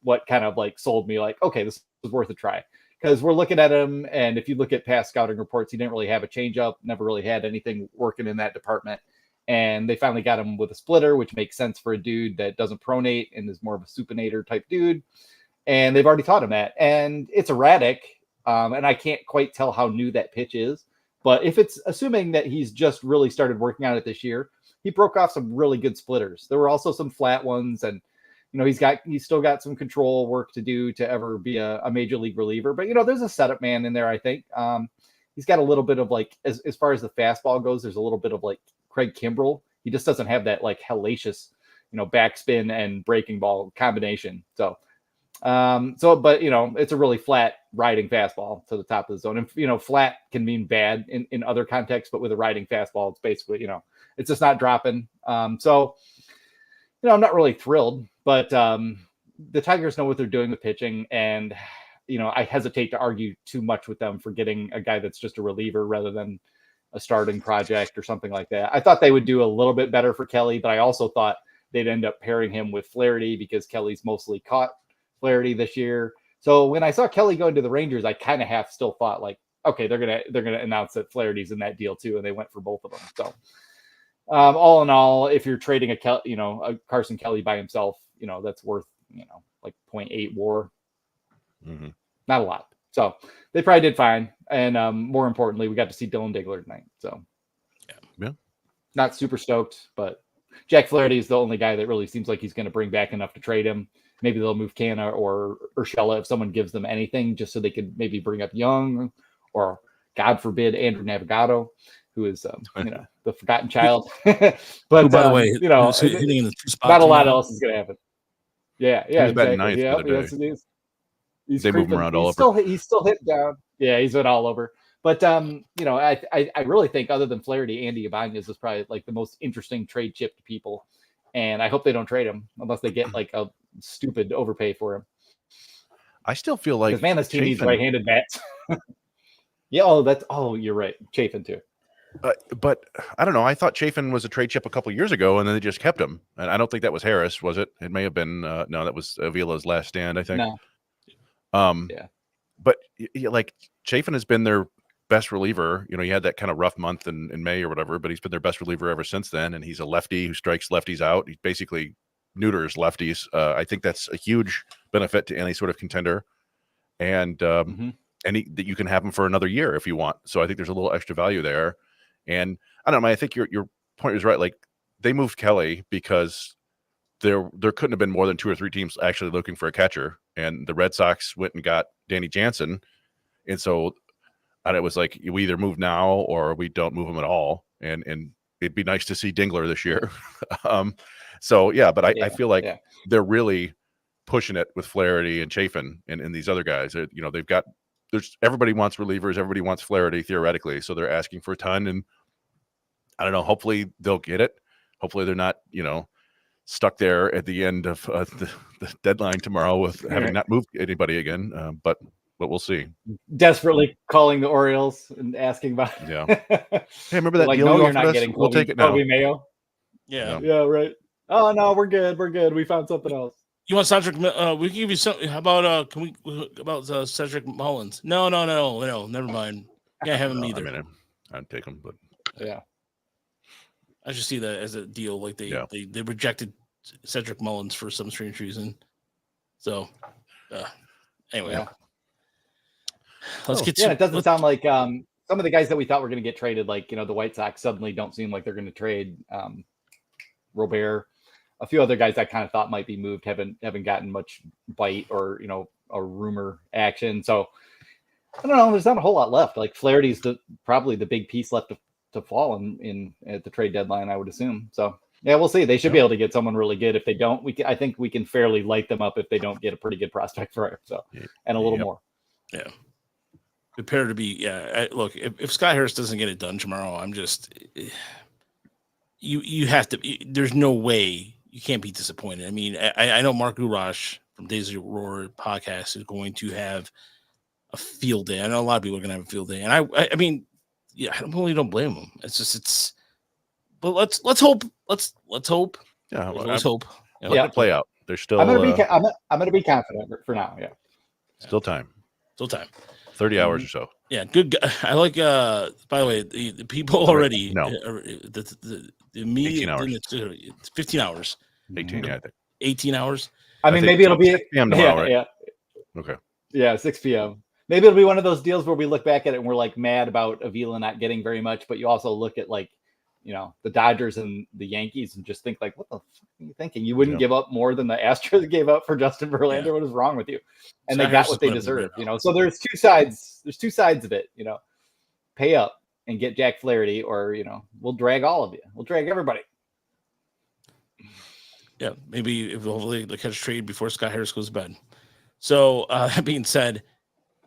what kind of sold me okay, this was worth a try, because we're looking at him, and if you look at past scouting reports, he didn't really have a changeup, never really had anything working in that department. And they finally got him with a splitter, which makes sense for a dude that doesn't pronate and is more of a supinator type dude. And they've already taught him that, and it's erratic. And I can't quite tell how new that pitch is. But if it's assuming that he's just really started working on it this year, he broke off some really good splitters. There were also some flat ones, and he's still got some control work to do to ever be a major league reliever. But there's a setup man in there. I think he's got a little bit of as far as the fastball goes, there's a little bit of Craig Kimbrell. He just doesn't have that hellacious backspin and breaking ball combination. But it's a really flat riding fastball to the top of the zone. And, flat can mean bad in other contexts, but with a riding fastball, it's basically, it's just not dropping. I'm not really thrilled, but the Tigers know what they're doing with pitching. And, I hesitate to argue too much with them for getting a guy that's just a reliever rather than a starting project or something like that. I thought they would do a little bit better for Kelly, but I also thought they'd end up pairing him with Flaherty because Kelly's mostly caught Flaherty this year. So when I saw Kelly go into the Rangers, I kind of still thought okay, they're gonna announce that Flaherty's in that deal too, and they went for both of them. So all in all, if you're trading a Carson Kelly by himself, that's worth like 0.8 WAR. Mm-hmm. Not a lot. So they probably did fine. And more importantly, we got to see Dillon Dingler tonight. So yeah, not super stoked, but Jack Flaherty is the only guy that really seems like he's going to bring back enough to trade him. Maybe they'll move Canna or Urshela if someone gives them anything, just so they could maybe bring up Young or, God forbid, Andrew Navigato, who is the forgotten child. But who, by the way, hitting in the two spots. Not a lot else is going to happen. Yeah, exactly. Ninth yeah, he's they creeping. move him around all over. He's still hit down. Yeah, he's been all over. But I really think other than Flaherty, Andy Ibanez is probably like the most interesting trade chip to people. And I hope they don't trade him unless they get like a stupid overpay for him. I still feel like this team needs right-handed bats. Yeah, you're right. Chafin too. But I don't know. I thought Chafin was a trade chip a couple years ago, and then they just kept him. And I don't think that was Harris, was it? It may have been. No, that was Avila's last stand, I think. No. Yeah. But like Chafin has been their best reliever. He had that kind of rough month in May or whatever, but he's been their best reliever ever since then. And he's a lefty who strikes lefties out. He basically neuters lefties. I think that's a huge benefit to any sort of contender. And that you can have him for another year if you want. So I think there's a little extra value there. And I don't know, I think your point was right. Like they moved Kelly because there couldn't have been more than 2 or 3 teams actually looking for a catcher. And the Red Sox went and got Danny Jansen. And so it was like, we either move now or we don't move him at all. And it'd be nice to see Dingler this year. I feel like they're really pushing it with Flaherty and Chafin and these other guys. They've got, everybody wants relievers, everybody wants Flaherty theoretically. So they're asking for a ton, and I don't know, hopefully they'll get it. Hopefully they're not, stuck there at the end of the deadline tomorrow with having not moved anybody again. But we'll see. Desperately calling the Orioles and asking about it. Yeah. Hey, remember that deal you're not getting we'll take it now. Kobe Mayo. Yeah, right. Oh no, we're good. We found something else. You want Cedric? We can give you something. How about Cedric Mullins? No, never mind. Can't have him either. I mean, I'd take him, but yeah, I should see that as a deal. Like they rejected Cedric Mullins for some strange reason. So anyway, let's get. It doesn't sound like some of the guys that we thought were going to get traded, like the White Sox, suddenly don't seem like they're going to trade Robert. A few other guys I kind of thought might be moved haven't gotten much bite or a rumor action. So I don't know. There's not a whole lot left. Like Flaherty's probably the big piece left to fall in at the trade deadline, I would assume. So yeah, we'll see. They should be able to get someone really good. If they don't, I think we can fairly light them up if they don't get a pretty good prospect for it. So and a little more. Yeah. Prepare to be. Yeah. Look, if Scott Harris doesn't get it done tomorrow, I'm just you have to. There's no way. You can't be disappointed. I mean, I know Mark Urash from Days of Roar podcast is going to have a field day. I know a lot of people are going to have a field day, and I mean, I really don't blame them. But let's hope. Let's hope. Yeah, let's hope. Let it play out. There's still. I'm gonna be confident for now. Yeah, still time. 30 hours or so. Yeah, good. I like. By the way, the people already. No. The immediate 18 hours. It's 15 hours. 18, yeah, I think. 18 hours. I mean, maybe it'll be 6 p.m. tomorrow, right? Yeah. Okay. Yeah, 6 p.m. Maybe it'll be one of those deals where we look back at it and we're like mad about Avila not getting very much, but you also look at like, the Dodgers and the Yankees and just think like, what the fuck are you thinking? You wouldn't give up more than the Astros gave up for Justin Verlander. Yeah. What is wrong with you? And they got what they deserve, So there's two sides. There's two sides of it, Pay up and get Jack Flaherty, or we'll drag all of you. We'll drag everybody. Yeah, maybe hopefully they'll catch a trade before Scott Harris goes to bed. So that being said,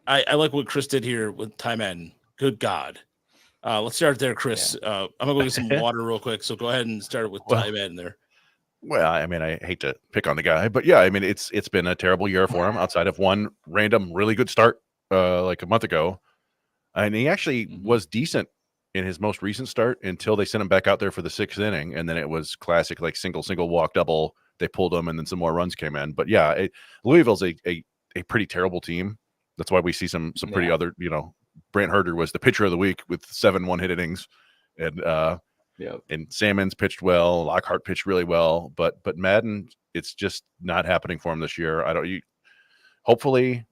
I like what Chris did here with Ty Madden. Good God. Let's start there, Chris. Yeah. I'm going to go get some water real quick. So go ahead and start with Ty Madden there. Well, I mean, I hate to pick on the guy, but yeah, I mean, it's been a terrible year for him outside of one random really good start like a month ago. And he actually was decent in his most recent start until they sent him back out there for the 6th inning. And then it was classic, like single walk, double. They pulled him and then some more runs came in. But yeah, Louisville's a pretty terrible team. That's why we see some pretty other, Brant Herter was the pitcher of the week with 7 one-hit innings, and and Sammons pitched well. Lockhart pitched really well, but Madden, it's just not happening for him this year. Hopefully,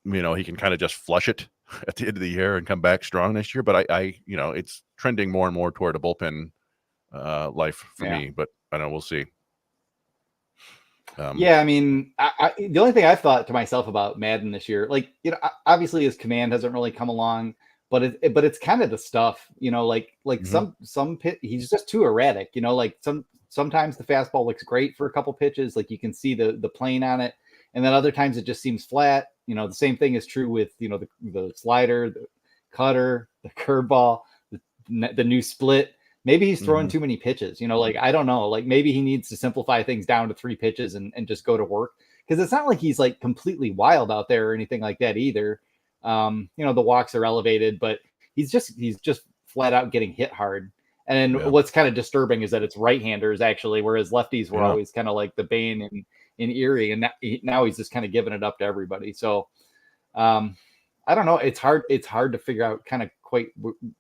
he can kind of just flush it at the end of the year and come back strong next year. But I it's trending more and more toward a bullpen life for me. But I don't know. We'll see. I mean, the only thing I've thought to myself about Madden this year, like, obviously his command hasn't really come along, but it's kind of the stuff, like some pit, he's just too erratic, like sometimes the fastball looks great for a couple pitches, like you can see the plane on it, and then other times it just seems flat. The same thing is true with the slider, the cutter, the curveball, the new split. Maybe he's throwing too many pitches, like, I don't know, like maybe he needs to simplify things down to 3 pitches and just go to work. Cause it's not like he's like completely wild out there or anything like that either. The walks are elevated, but he's just flat out getting hit hard. And what's kind of disturbing is that it's right-handers actually, whereas lefties were always kind of like the bane in Erie. And now he's just kind of giving it up to everybody. So I don't know. It's hard to figure out kind of quite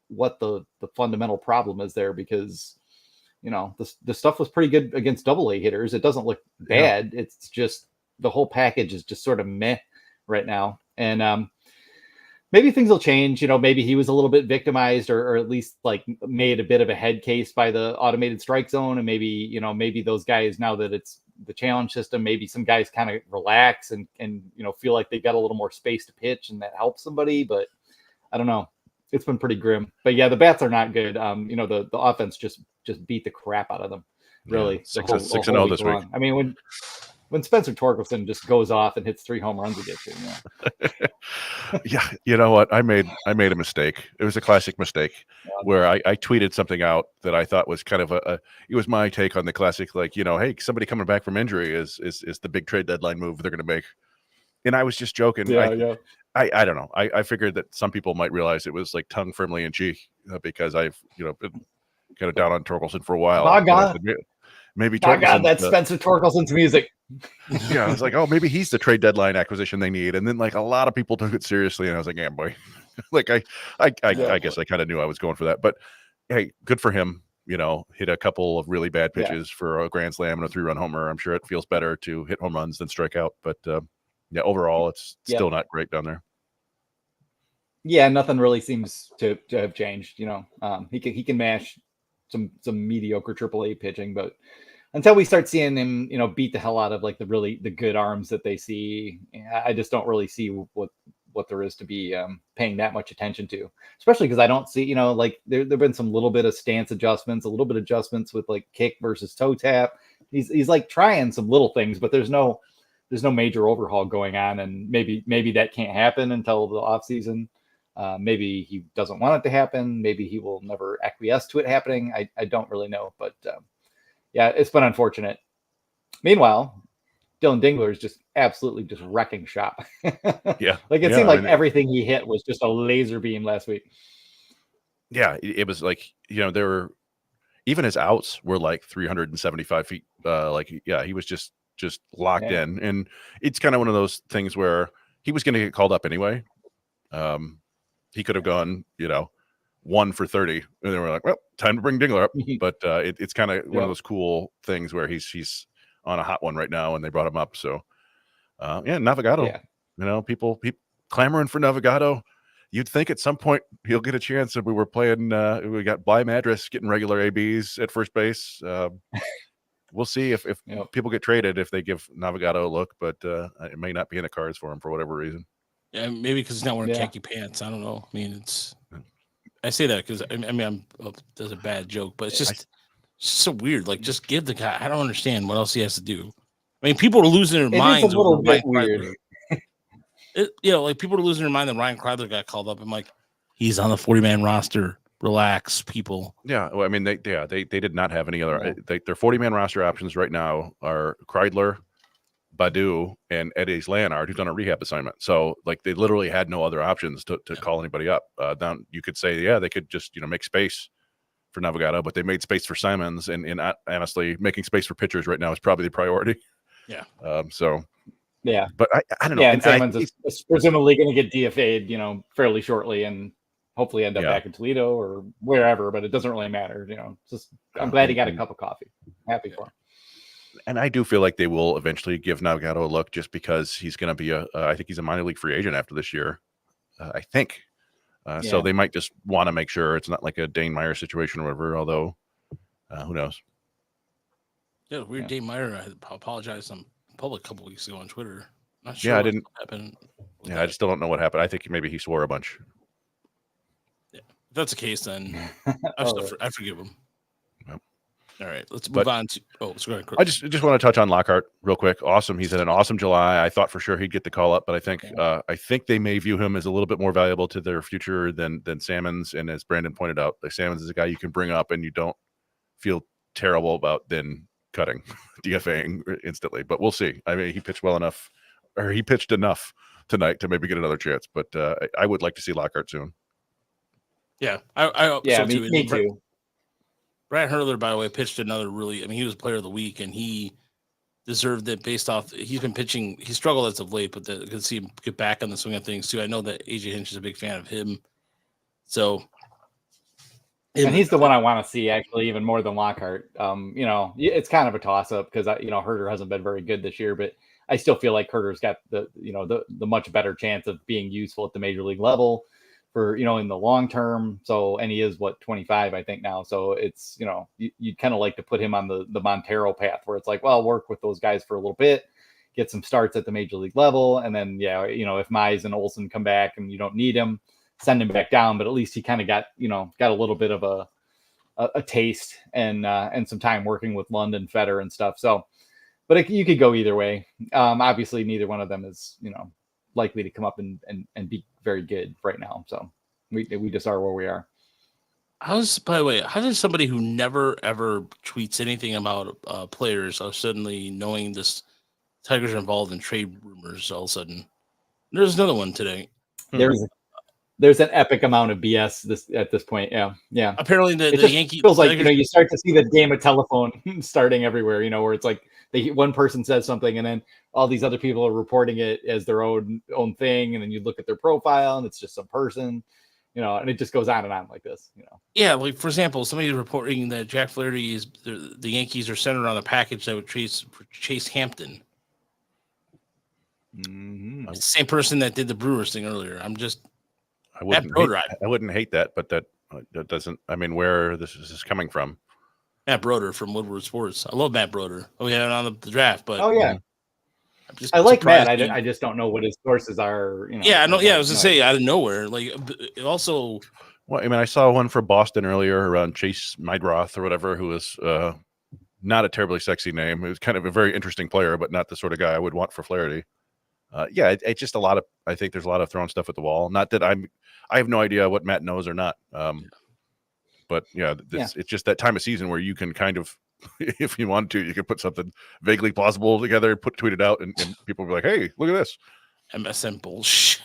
what the fundamental problem is there, because the stuff was pretty good against AA hitters. It doesn't look bad. It's just the whole package is just sort of meh right now. And maybe things will change. Maybe he was a little bit victimized, or at least like made a bit of a head case by the automated strike zone. And maybe those guys, now that it's the challenge system, maybe some guys kind of relax and feel like they got a little more space to pitch, and that helps somebody. But I don't know. It's been pretty grim. But yeah, the bats are not good. The offense just beat the crap out of them. Really, 6-0 this week. I mean, when Spencer Torkelson just goes off and hits 3 home runs against you. Yeah, you know what? I made a mistake. It was a classic mistake where I tweeted something out that I thought was kind of it was my take on the classic, like, hey, somebody coming back from injury is the big trade deadline move they're going to make. And I was just joking. I don't know. I figured that some people might realize it was like tongue firmly in cheek, because I've been kind of down on Torkelson for a while. Oh God. Maybe God, that's Spencer Torkelson's music. Yeah, I was like, oh, maybe he's the trade deadline acquisition they need. And then like a lot of people took it seriously, and I was like, yeah, boy. Like I guess I kind of knew I was going for that. But hey, good for him. Hit a couple of really bad pitches for a grand slam and a 3-run homer. I'm sure it feels better to hit home runs than strike out. But overall, it's still not great down there. Yeah, nothing really seems to have changed. He can mash some mediocre AAA pitching, but until we start seeing him, beat the hell out of like the good arms that they see, I just don't really see what there is to be paying that much attention to. Especially because I don't see, like there've been some little bit of stance adjustments, a little bit of adjustments with like kick versus toe tap. He's like trying some little things, but there's no major overhaul going on, and maybe that can't happen until the off season. Maybe he doesn't want it to happen. Maybe he will never acquiesce to it happening. I don't really know, but it's been unfortunate. Meanwhile, Dillon Dingler is just absolutely just wrecking shop. Yeah. Like it seemed like everything he hit was just a laser beam last week. Yeah. It was like, there were, even his outs were like 375 feet. He was just locked in. And it's kind of one of those things where he was going to get called up anyway. He could have gone, 1 for 30, and they were like, well, time to bring Dingler up. But it's kind of one of those cool things where he's on a hot one right now, and they brought him up. So Navigato, people clamoring for Navigato. You'd think at some point he'll get a chance. If we were playing, we got Bly Madras getting regular ABs at first base. We'll see if people get traded, if they give Navigato a look, but it may not be in the cards for him for whatever reason. Yeah, maybe because he's not wearing khaki pants. I don't know. I mean, I say that because that's a bad joke, but it's just so weird. Like, just give the guy. I don't understand what else he has to do. I mean, people are losing their minds. It's a little bit weird. Like people are losing their mind that Ryan Kreidler got called up. I'm like, he's on the 40-man roster. Relax, people. Yeah, well, I mean, they did not have any other. Their 40-man roster options right now are Kreidler, Badu, and Eddie Leonard, who's on a rehab assignment. So, like, they literally had no other options to call anybody up. Down, you could say, they could just make space for Navigato, but they made space for Sammons, and honestly, making space for pitchers right now is probably the priority. Yeah. So, Yeah. But I don't know. Yeah, and Sammons is presumably going to get DFA'd, fairly shortly, and hopefully end up back in Toledo or wherever. But it doesn't really matter. I'm glad he got a cup of coffee. Happy for him. And I do feel like they will eventually give Navgato a look, just because he's going to be I think he's a minor league free agent after this year. I think. So they might just want to make sure it's not like a Dane Meyer situation or whatever. Although, who knows? Yeah, weird. Dane Meyer. I apologized on public a couple weeks ago on Twitter. Not sure. Yeah, I didn't. Happened. Yeah, I still don't know what happened. I think maybe he swore a bunch. Yeah, if that's the case, then I forgive him. Yep. All right, let's move on to. Oh, let's go ahead. I just want to touch on Lockhart real quick. Awesome, he's had an awesome July. I thought for sure he'd get the call up, but I think they may view him as a little bit more valuable to their future than Sammons. And as Brandon pointed out, like Sammons is a guy you can bring up and you don't feel terrible about then cutting, DFAing instantly. But we'll see. I mean, he pitched well enough, or he pitched enough tonight to maybe get another chance. But I would like to see Lockhart soon. Yeah, I hope so too. Me too. Brad Hurler, by the way, pitched another he was player of the week, and he deserved it based off. He's been pitching. He struggled as of late, but good to see him get back on the swing of things too. I know that AJ Hinch is a big fan of him, so. And he's the one I want to see actually even more than Lockhart. It's kind of a toss up because Herder hasn't been very good this year, but I still feel like Herder's got the much better chance of being useful at the major league level for, in the long term. So, and he is 25, I think now. So it's, you'd kind of like to put him on the Montero path where it's like, well, work with those guys for a little bit, get some starts at the major league level. And then, if Mize and Olsen come back and you don't need him, send him back down. But at least he kind of got a little bit of a taste and some time working with Lund, Fetter and stuff. So, but you could go either way. Obviously neither one of them is, likely to come up and be very good right now. So we just are where we are. By the way, how does somebody who never ever tweets anything about players suddenly knowing this Tigers are involved in trade rumors all of a sudden? There's another one today. There's an epic amount of BS at this point. Yeah. Apparently the Yankees feels like, you start to see the game of telephone starting everywhere, where it's like one person says something and then all these other people are reporting it as their own thing. And then you look at their profile and it's just some person, and it just goes on and on like this, Yeah. Like for example, somebody's reporting that Jack Flaherty is the Yankees are centered on a package that would Chase Hampton. Mm-hmm. It's the same person that did the Brewers thing earlier. I wouldn't hate that, but that doesn't. I mean, where this is coming from? Matt Broder from Woodward Sports. I love Matt Broder. We had it on the draft, but I like Matt. I just don't know what his sources are. Yeah, I know. Yeah, I was gonna say out of nowhere. Like also. Well, I mean, I saw one for Boston earlier around Chase Mydroth or whatever, who was not a terribly sexy name. It was kind of a very interesting player, but not the sort of guy I would want for Flaherty. It's just a lot of. I think there's a lot of throwing stuff at the wall. Not that I have no idea what Matt knows or not. But it's just that time of season where you can kind of, if you want to, you can put something vaguely plausible together, tweet it out, and people will be like, "Hey, look at this." MSN bullshit.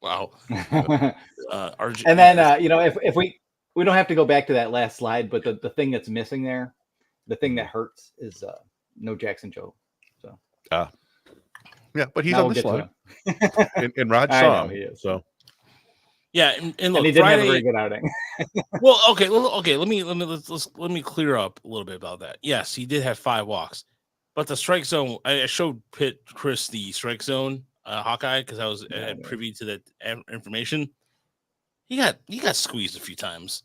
Wow. And then if we don't have to go back to that last slide, but the thing that's missing there, the thing that hurts is no Jackson Joe. So. Yeah, but he's on the slide. and Rod saw him, so. Yeah, and look, he didn't have a very good outing. Well, okay. Let me clear up a little bit about that. Yes, he did have 5 walks, but the strike zone. I showed Chris the strike zone Hawkeye because I was privy to that information. He got squeezed a few times.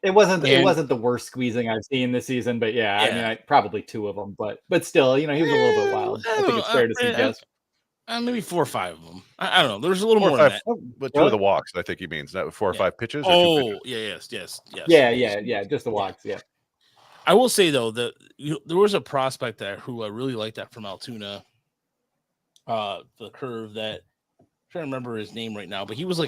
It wasn't the worst squeezing I've seen this season, but I mean, probably 2 of them, but still, he was a little bit wild. I think it's fair to suggest. Maybe 4 or 5 of them. I don't know. There's a little more than that. But 2 of the walks, I think he means. That 4 or 5 pitches? Or 2 pitches? Yes. Yeah, just the walks, yeah. I will say, though, that there was a prospect there who I really liked that from Altoona, the curve that I'm trying to remember his name right now, but he was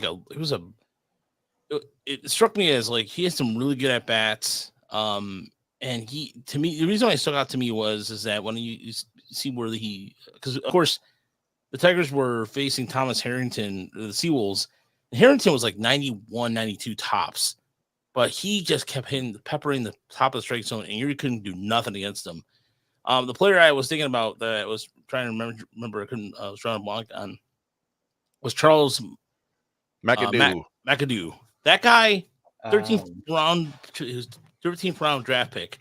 it struck me as like he had some really good at bats. And to me, the reason why he stuck out to me is that when you see where because of course the Tigers were facing Thomas Harrington, the Seawolves. Harrington was like 91, 92 tops, but he just kept peppering the top of the strike zone, and you couldn't do nothing against him. The player I was thinking about that I was trying to remember I couldn't was trying to block on was Charles McAdoo. That guy, 13th round, his 13th round draft pick,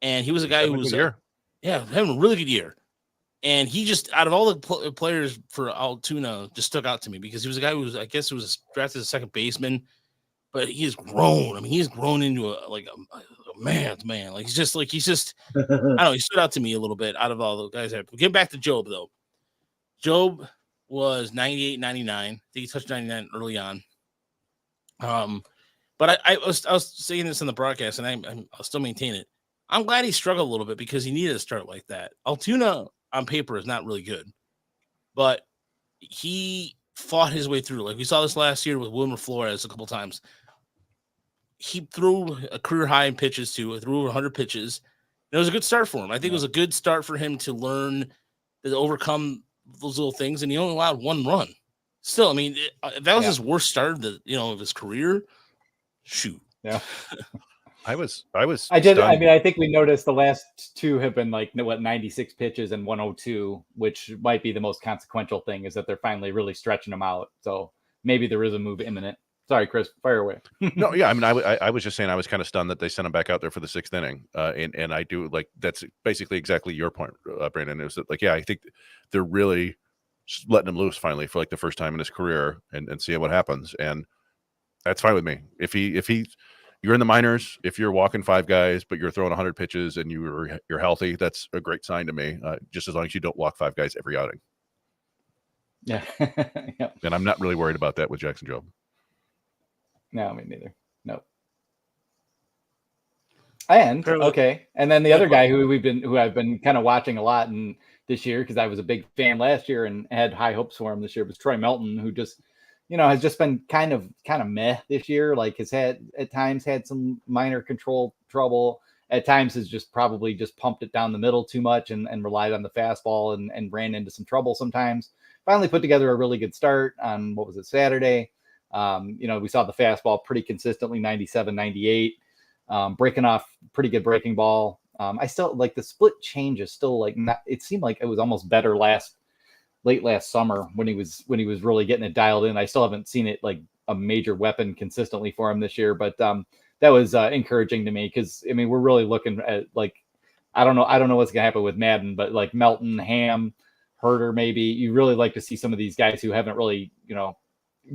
and he was a guy who was having a really good year. And he just, out of all the players for Altoona, just stuck out to me because he was a guy who was, I guess, who was drafted as a second baseman, but he has grown. I mean, he's grown into a man's man. Like he's just, I don't know. He stood out to me a little bit out of all the guys. Get back to Job though. Job was 98, 99. I think he touched 99 early on. But I was saying this in the broadcast, and I'll still maintain it. I'm glad he struggled a little bit because he needed to start like that. Altoona on paper is not really good, but he fought his way through. Like we saw this last year with Wilmer Flores a couple times. He threw a career high in pitches too. Threw over 100 pitches. It was a good start for him. I think it was a good start for him to learn to overcome those little things, and he only allowed one run. Still, I mean, that was his worst start of his career. Shoot. Yeah. I did. I mean, I think we noticed the last two have been 96 pitches and 102, which might be the most consequential thing is that they're finally really stretching them out. So maybe there is a move imminent. Sorry, Chris, fire away. No, yeah. I mean, I was just saying I was kind of stunned that they sent him back out there for the 6th inning. And I do that's basically exactly your point, Brandon. It was that, I think they're really letting him loose finally for the first time in his career and seeing what happens. And that's fine with me. If you're in the minors, if you're walking 5 guys, but you're throwing 100 pitches and you're healthy, that's a great sign to me. Just as long as you don't walk 5 guys every outing. Yeah. Yep. And I'm not really worried about that with Jackson Job. No, me neither. Nope. And okay, and then the other guy who I've been kind of watching a lot and this year because I was a big fan last year and had high hopes for him this year was Troy Melton, who just has just been kind of meh this year. Has had at times had some minor control trouble. At times has just probably just pumped it down the middle too much and relied on the fastball and ran into some trouble sometimes. Finally put together a really good start on Saturday. We saw the fastball pretty consistently 97, 98, breaking off pretty good breaking ball. I still the split change is still not, it seemed like it was almost better late last summer when he was really getting it dialed in. I still haven't seen it a major weapon consistently for him this year, but that was encouraging to me because we're really looking at I don't know what's gonna happen with Madden, but Melton, Ham, Herter, maybe you really like to see some of these guys who haven't really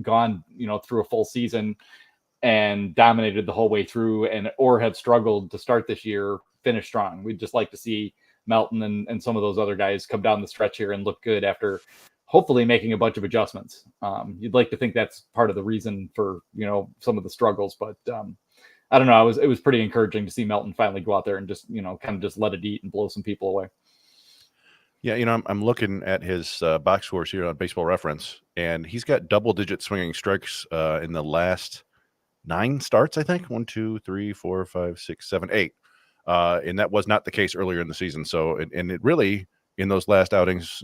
gone through a full season and dominated the whole way through or have struggled to start this year finish strong. We'd just like to see Melton and some of those other guys come down the stretch here and look good after hopefully making a bunch of adjustments. You'd like to think that's part of the reason for, some of the struggles, but I don't know. It was pretty encouraging to see Melton finally go out there and just, kind of just let it eat and blow some people away. Yeah. I'm looking at his box scores here on Baseball Reference, and he's got double-digit swinging strikes in the last 9 starts, I think. 1, 2, 3, 4, 5, 6, 7, 8. And that was not the case earlier in the season. So, and it really, in those last outings,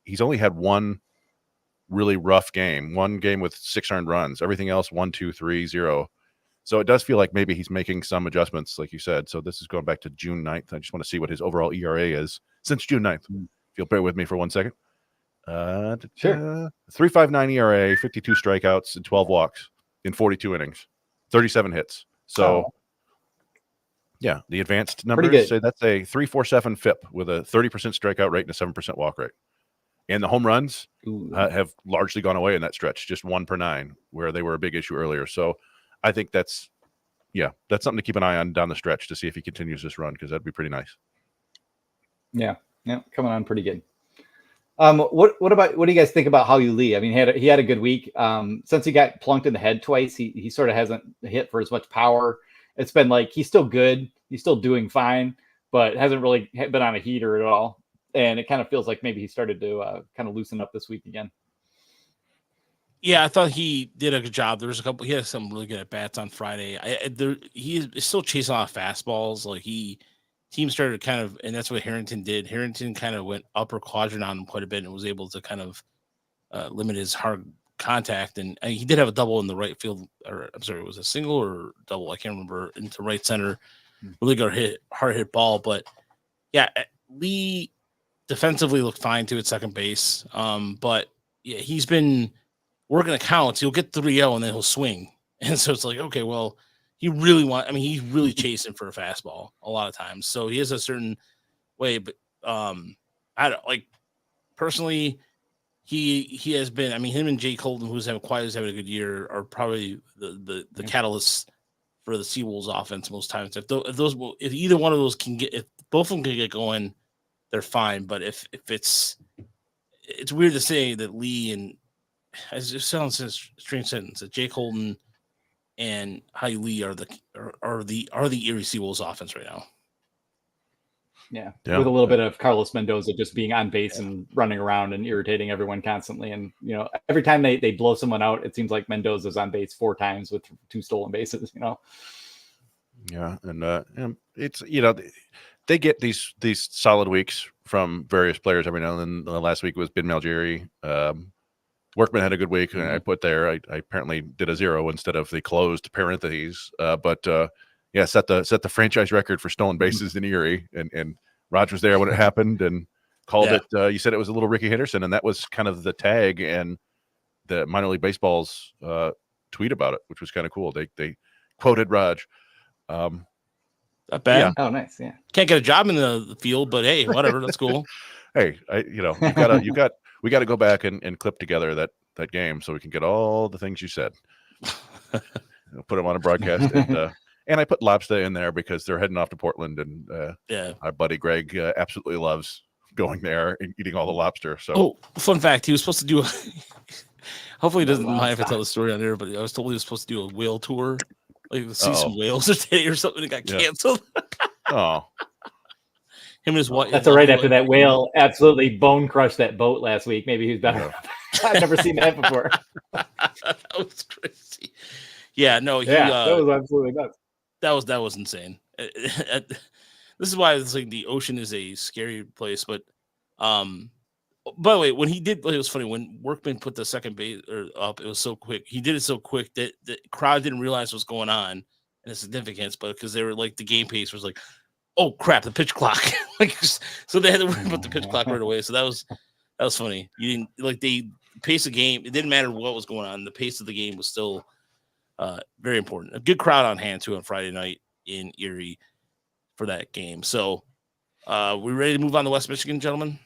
he's only had one really rough game, one game with 6 earned runs, everything else 1, 2, 3, 0. So it does feel like maybe he's making some adjustments, like you said. So this is going back to June 9th. I just want to see what his overall ERA is since June 9th. If you'll bear with me for 1 second. Sure. 3.59 ERA, 52 strikeouts, and 12 walks in 42 innings, 37 hits. So, yeah, the advanced numbers say that's a 3.47 FIP with a 30% strikeout rate and a 7% walk rate. And the home runs have largely gone away in that stretch, just 1 per 9, where they were a big issue earlier. So I think that's something to keep an eye on down the stretch to see if he continues this run, because that'd be pretty nice. Yeah, coming on pretty good. What do you guys think about Hao Yu Lee? I mean, he had a good week. Since he got plunked in the head twice, he sort of hasn't hit for as much power. It's been he's still good, he's still doing fine, but hasn't really been on a heater at all. And it kind of feels like maybe he started to kind of loosen up this week again. Yeah, I thought he did a good job. There was he had some really good at bats on Friday. He is still chasing off fastballs. Team started kind of, and that's what Harrington did. Harrington kind of went upper quadrant on him quite a bit and was able to kind of limit his hard contact. And he did have a double in the right field, or I'm sorry, it was a single or double, I can't remember, into right center. Really good hard hit ball. But yeah, Lee defensively looked fine too at second base. But yeah, he's been working accounts. He'll get 3-0 and then he'll swing. And so it's like, okay, well, he's really chasing for a fastball a lot of times. So he has a certain way, but I don't like personally. He has been. I mean, him and Jake Holden, who's having a good year, are probably the catalysts for the Seawolves offense most times. If either one of those if both of them can get going, they're fine. But if it's weird to say that Lee and it just sounds a strange sentence that Jake Holden and Hai Lee are the Erie Seawolves offense right now. Yeah, with a little bit of Carlos Mendoza just being on base and running around and irritating everyone constantly. And, every time they blow someone out, it seems like Mendoza's on base 4 times with 2 stolen bases, Yeah. And it's, they get these solid weeks from various players every now and then. Last week was Ben Malgeri. Workman had a good week. And I put there, I apparently did a 0 instead of the closed parentheses. Set the franchise record for stolen bases in Erie, and Raj was there when it happened and called it. You said it was a little Ricky Henderson, and that was kind of the tag and the minor league baseball's tweet about it, which was kind of cool. They quoted Raj. Not bad. Yeah. Oh, nice. Yeah. Can't get a job in the field, but hey, whatever. That's cool. Hey, we got to go back and clip together that game so we can get all the things you said. Put them on a broadcast. And I put lobster in there because they're heading off to Portland, and our buddy Greg absolutely loves going there and eating all the lobster. So, fun fact: he was supposed to do. Hopefully, he doesn't mind if I tell the story on there, but I was told he was supposed to do a whale tour, like see some whales today or something. It got canceled. Him and his wife. That's right after that whale absolutely bone crushed that boat last week. Maybe he's better. I've never seen that before. That was crazy. Yeah, no, that was absolutely nuts. That was insane. This is why it's like the ocean is a scary place. But by the way, when he did, it was funny when Workman put the second base up. It was so quick. He did it so quick that the crowd didn't realize what's going on and the significance. But because they were like the game pace was like, oh crap, the pitch clock. So they had to worry about the pitch clock right away. So that was funny. You didn't like the pace of game. It didn't matter what was going on. The pace of the game was still. Very important. A good crowd on hand too on Friday night in Erie for that game. So, we ready to move on to West Michigan, gentlemen?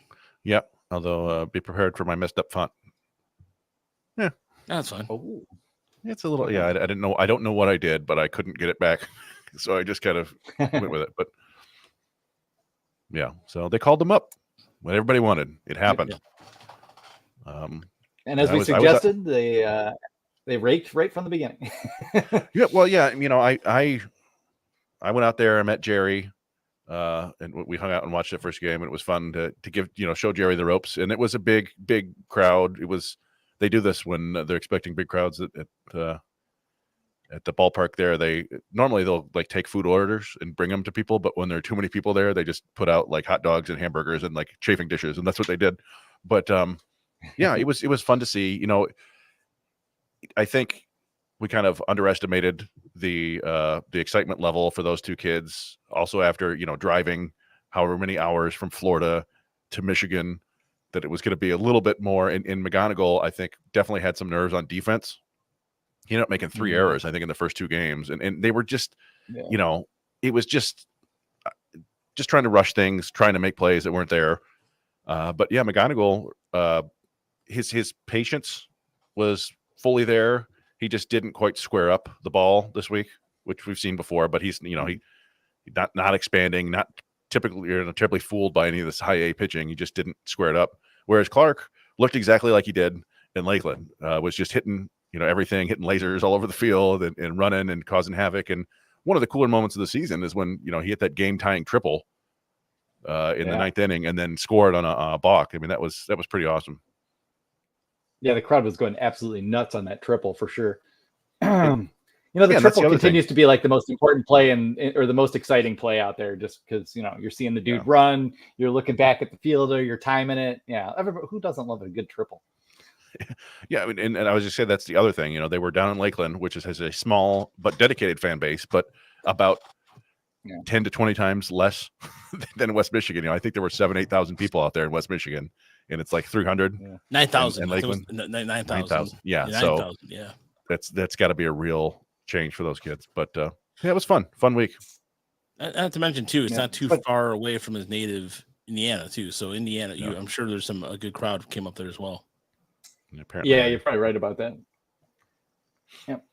Yep. Although, be prepared for my messed up font. Yeah, that's fine. Oh, it's a little. Yeah, I didn't know. I don't know what I did, but I couldn't get it back, so I just kind of went with it. But yeah, so they called them up. What everybody wanted, it happened. Yeah. And as we suggested, they raked right from the beginning. Yeah, well, yeah. I went out there. I met Jerry, and we hung out and watched the first game. And it was fun to give show Jerry the ropes. And it was a big crowd. They do this when they're expecting big crowds at the ballpark. There, they'll like take food orders and bring them to people. But when there are too many people there, they just put out like hot dogs and hamburgers and like chafing dishes, and that's what they did. But yeah, it was fun to see. I think we kind of underestimated the excitement level for those two kids. Also, after driving however many hours from Florida to Michigan, that it was going to be a little bit more. In McGonigal, I think definitely had some nerves on defense. He ended up making 3 errors, I think, in the first 2 games, and they were just, it was just trying to rush things, trying to make plays that weren't there. But yeah, McGonigal, his patience was fully there. He just didn't quite square up the ball this week, which we've seen before. But he's he not expanding, not typically fooled by any of this high A pitching. He just didn't square it up. Whereas Clark looked exactly like he did in Lakeland, was just hitting everything, hitting lasers all over the field and running and causing havoc. And one of the cooler moments of the season is when he hit that game tying triple in the 9th inning and then scored on a balk. I mean, that was pretty awesome. Yeah, the crowd was going absolutely nuts on that triple for sure. The triple continues to be like the most important play or the most exciting play out there, just because you're seeing the dude run, you're looking back at the fielder, you're timing it. Yeah, everybody who doesn't love a good triple. Yeah, and I was just saying that's the other thing. They were down in Lakeland, which has a small but dedicated fan base, but about 10 to 20 times less than West Michigan. I think there were 8,000 people out there in West Michigan, and it's like 300. 9,000. And Lakeland. 9,000. Yeah. 9,000. Yeah. That's got to be a real change for those kids. But it was fun week. Not to mention too, it's not too far away from his native Indiana too. So Indiana, I'm sure there's a good crowd came up there as well. Apparently, you're probably right about that. Yep.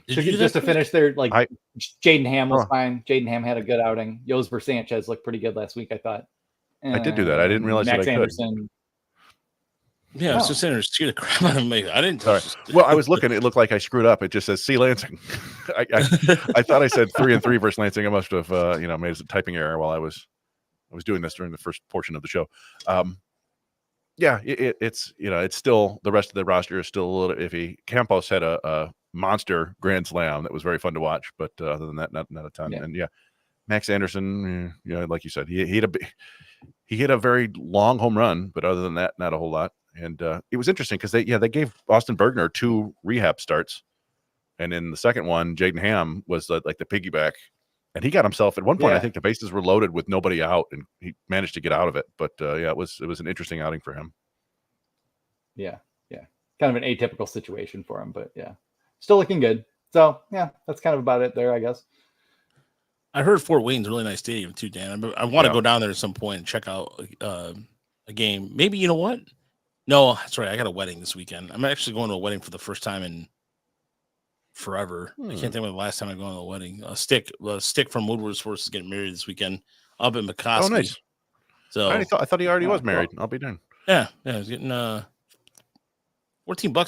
Just to finish there, Jaden Ham was fine. Jaden Ham had a good outing. Josper Sanchez looked pretty good last week, I thought. I did do that. I didn't realize Max that I Anderson. could. Yeah, I was just saying to screw the crap out of me. I didn't. Sorry. Well, I was looking. It looked like I screwed up. It just says C Lansing. I thought I said 3-3 versus Lansing. I must have made a typing error while I was doing this during the first portion of the show. It's still, the rest of the roster is still a little iffy. Campos had a monster grand slam that was very fun to watch, but other than that, not a ton. And Max Anderson, like you said, he hit a very long home run, but other than that, not a whole lot. And it was interesting because they gave Austin Bergner 2 rehab starts, and in the second one, Jaden Ham was like the piggyback, and he got himself at one point. I think the bases were loaded with nobody out, and he managed to get out of it. But it was an interesting outing for him. Yeah, kind of an atypical situation for him, but still looking good. So that's kind of about it there, I guess. I heard Fort Wayne's a really nice stadium too, Dan. I want to go down there at some point and check out a game. Maybe, you know what? No, that's right. I got a wedding this weekend. I'm actually going to a wedding for the first time in forever. I can't think of the last time I go to a wedding. A stick from Woodward Sports is getting married this weekend up in McCoskey. Oh, nice. So I thought he already was married. I'll be done. Yeah, he's getting $14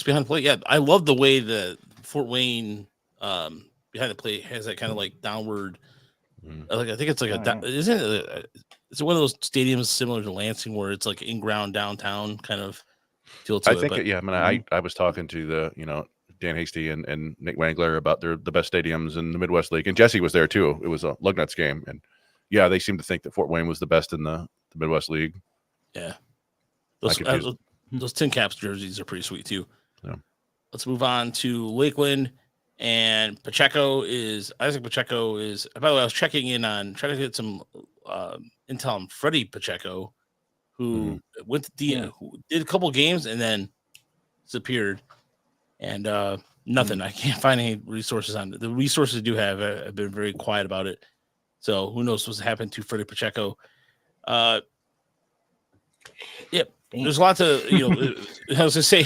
behind the plate. Yeah, I love the way the Fort Wayne behind the plate has that kind of like downward. I think it's like isn't it? Is it one of those stadiums similar to Lansing where it's like in ground downtown kind of feel to I think I was talking to the Dan Hasty and Nick Wangler about the best stadiums in the Midwest League, and Jesse was there too. It was a Lugnuts game, and they seemed to think that Fort Wayne was the best in the Midwest League. Yeah, those Tin Caps jerseys are pretty sweet too. Yeah. Let's move on to Lakeland. And Isaac Pacheco is, by the way, I was trying to get some intel on Freddie Pacheco, who went to who did a couple games and then disappeared. And nothing. I can't find any resources on it. The resources I do have been very quiet about it. So who knows what's happened to Freddie Pacheco. Yep. There's lots of, I was going to say,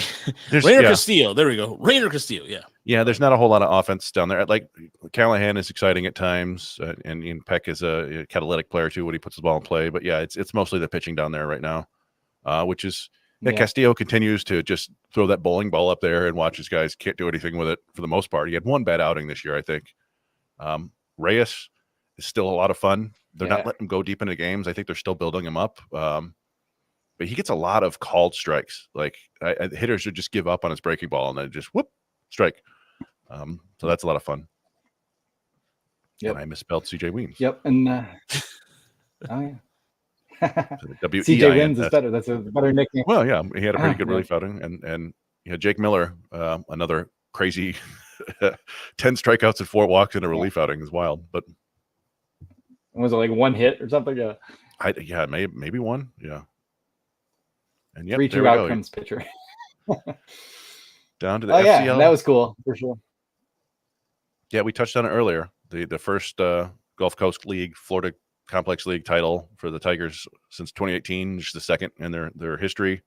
Rainer Castillo. There we go. Rainer Castillo. Yeah. Yeah, there's not a whole lot of offense down there. Like Callahan is exciting at times, and Ian Peck is a catalytic player too when he puts the ball in play. But it's mostly the pitching down there right now, which is Castillo continues to just throw that bowling ball up there and watch his guys can't do anything with it for the most part. He had one bad outing this year, I think. Reyes is still a lot of fun. They're not letting him go deep into games. I think they're still building him up. But he gets a lot of called strikes. Like hitters would just give up on his breaking ball and then just strike. So that's a lot of fun. Yep. And I misspelled CJ Weems. Yep. And CJ Weems is better. That's a better nickname. Well, yeah, he had a pretty good relief outing, and Jake Miller, another crazy 10 strikeouts and 4 walks in a relief outing is wild. But was it like one hit or something? Yeah. Maybe one. Yeah. And 3-2 outcomes pitcher. Down to the FCL. Yeah, that was cool for sure. Yeah, we touched on it earlier. The first Gulf Coast League, Florida Complex League title for the Tigers since 2018, just the second in their history.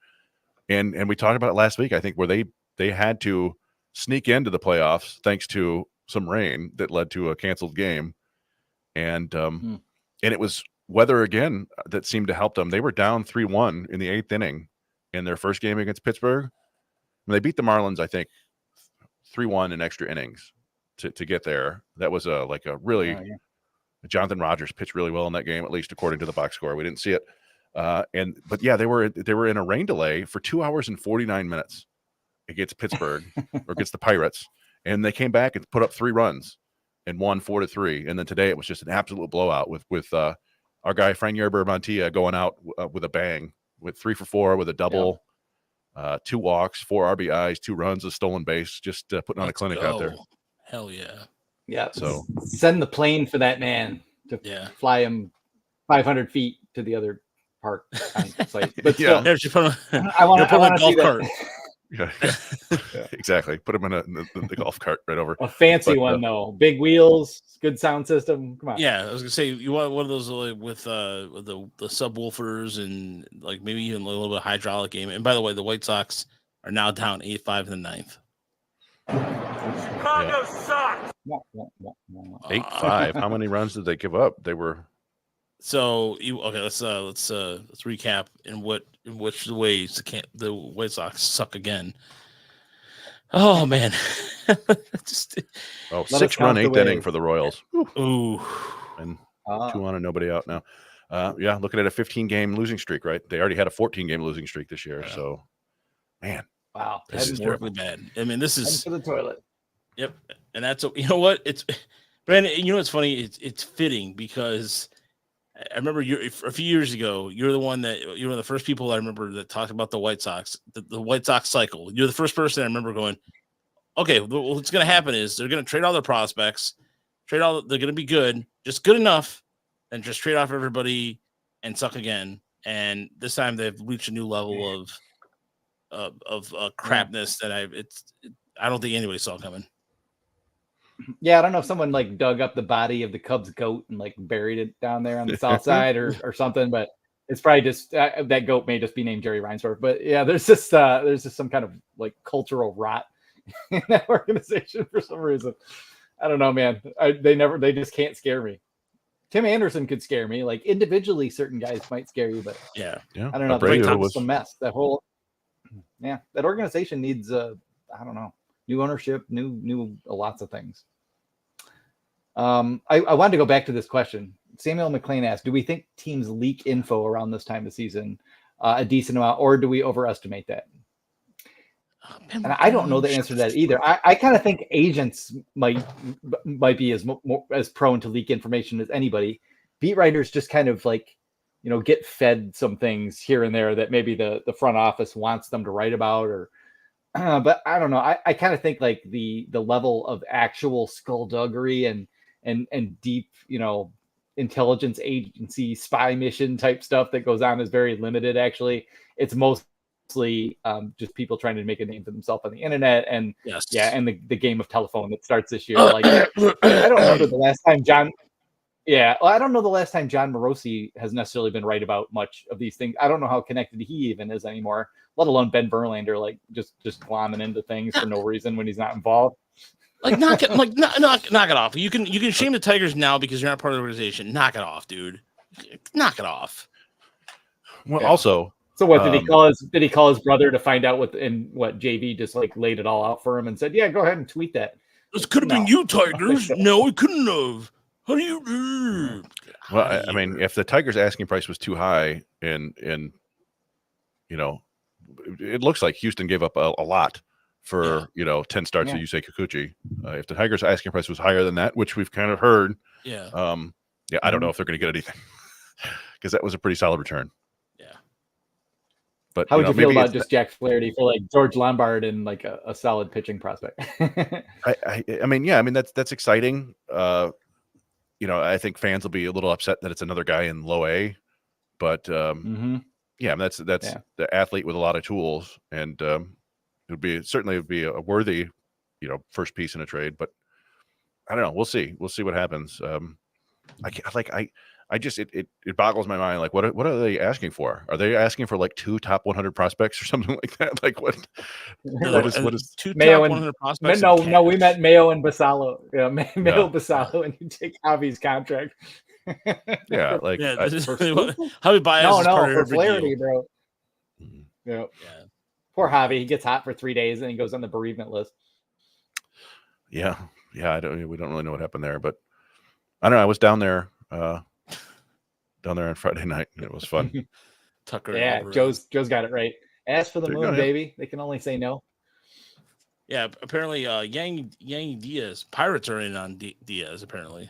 And we talked about it last week, I think, where they had to sneak into the playoffs thanks to some rain that led to a canceled game. And it was weather again that seemed to help them. They were down 3-1 in the 8th inning in their first game against Pittsburgh. And they beat the Marlins, I think, 3-1 in extra innings to get there. That was Jonathan Rogers pitched really well in that game, at least according to the box score. We didn't see it. They were in a rain delay for 2 hours and 49 minutes against Pittsburgh or against the Pirates. And they came back and put up 3 runs and won 4-3. And then today it was just an absolute blowout with our guy, Frank Yerber Montilla, going out with a bang with 3 for 4 with a double. 2 walks, 4 RBIs, 2 runs, a stolen base, just putting on a clinic out there. Hell yeah. Yeah. So send the plane for that man. to fly him 500 feet to the other park on site. But still, I want to see golf cart. Yeah. Exactly. Put him in the golf cart right over. A fancy one though, big wheels, good sound system. Come on. Yeah, I was gonna say you want one of those like, with the subwoofers and like maybe even a little bit of hydraulic game. And by the way, the White Sox are now down 8-5 in the ninth. Chicago sucks. 8-5. How many runs did they give up? They were. So let's recap in which ways the White Sox suck again. Oh man, 6-run 8th inning for the Royals. Ooh, and 2 on and nobody out now. Looking at a 15-game losing streak, right? They already had a 14-game losing streak this year. Yeah. So, man, wow, this is terribly bad. I mean, this is for the toilet. Yep, and that's you know what it's, Brandon. You know what's funny? It's fitting because I remember a few years ago, you were one of the first people I remember that talked about the White Sox, the White Sox cycle. You're the first person I remember going, okay, what's going to happen is they're going to trade all their prospects, they're going to be good, just good enough, and just trade off everybody and suck again. And this time they've reached a new level of crapness that I don't think anybody saw coming. Yeah, I don't know if someone like dug up the body of the Cubs goat and like buried it down there on the south side or something, but it's probably just that goat may just be named Jerry Reinsdorf. But yeah, there's just some kind of like cultural rot in that organization for some reason. I don't know, man. They just can't scare me. Tim Anderson could scare me. Like individually, certain guys might scare you, but yeah. I don't know. It's a mess. That organization needs I don't know, new ownership, new lots of things. I wanted to go back to this question. Samuel McLean asked, do we think teams leak info around this time of season a decent amount, or do we overestimate that? And I don't know the answer to that either. I kind of think agents might be as prone to leak information as anybody. Beat writers just kind of like, get fed some things here and there that maybe the front office wants them to write about, or but I don't know. I kind of think like the level of actual skullduggery and deep, intelligence agency spy mission type stuff that goes on is very limited. Actually, it's mostly just people trying to make a name for themselves on the internet and and the game of telephone that starts this year. Like I don't remember the last time I don't know the last time John Morosi has necessarily been right about much of these things. I don't know how connected he even is anymore, let alone Ben Verlander, like just glomming into things for no reason when he's not involved. Like knock it off. You can shame the Tigers now because you're not part of the organization. Knock it off, dude. Knock it off. Well, also, so what did he call his brother to find out what JV just like laid it all out for him and said, yeah, go ahead and tweet that. This could have been you, Tigers. No, it couldn't have. How do you? Well, I mean, if the Tigers' asking price was too high, and it looks like Houston gave up a lot for 10 starts of Yusei Kikuchi. If the Tigers' asking price was higher than that, which we've kind of heard, I don't know if they're going to get anything because that was a pretty solid return. Yeah. But how would you feel about just Jack Flaherty for like George Lombard and like a solid pitching prospect? I mean, that's exciting. I think fans will be a little upset that it's another guy in low A, but that's the athlete with a lot of tools, and it would be a worthy, first piece in a trade. But I don't know. We'll see what happens. It boggles my mind. Like, what are they asking for? Are they asking for like 2 top 100 prospects or something like that? Like what? What is 2 Mayo top 100 prospects? No, we meant Mayo and Basallo. Yeah, Mayo Basallo, and you take Javi's contract. Yeah, like Javi Baez. No, for Flaherty, bro. Yeah. Poor Javi. He gets hot for 3 days and he goes on the bereavement list. Yeah. We don't really know what happened there, but I don't know. I was down there on Friday night, and it was fun. Tucker. Yeah, Joe's got it right. Ask for the moon, baby. They can only say no. Yeah, apparently, Yandy Diaz. Pirates are in on Diaz. Apparently,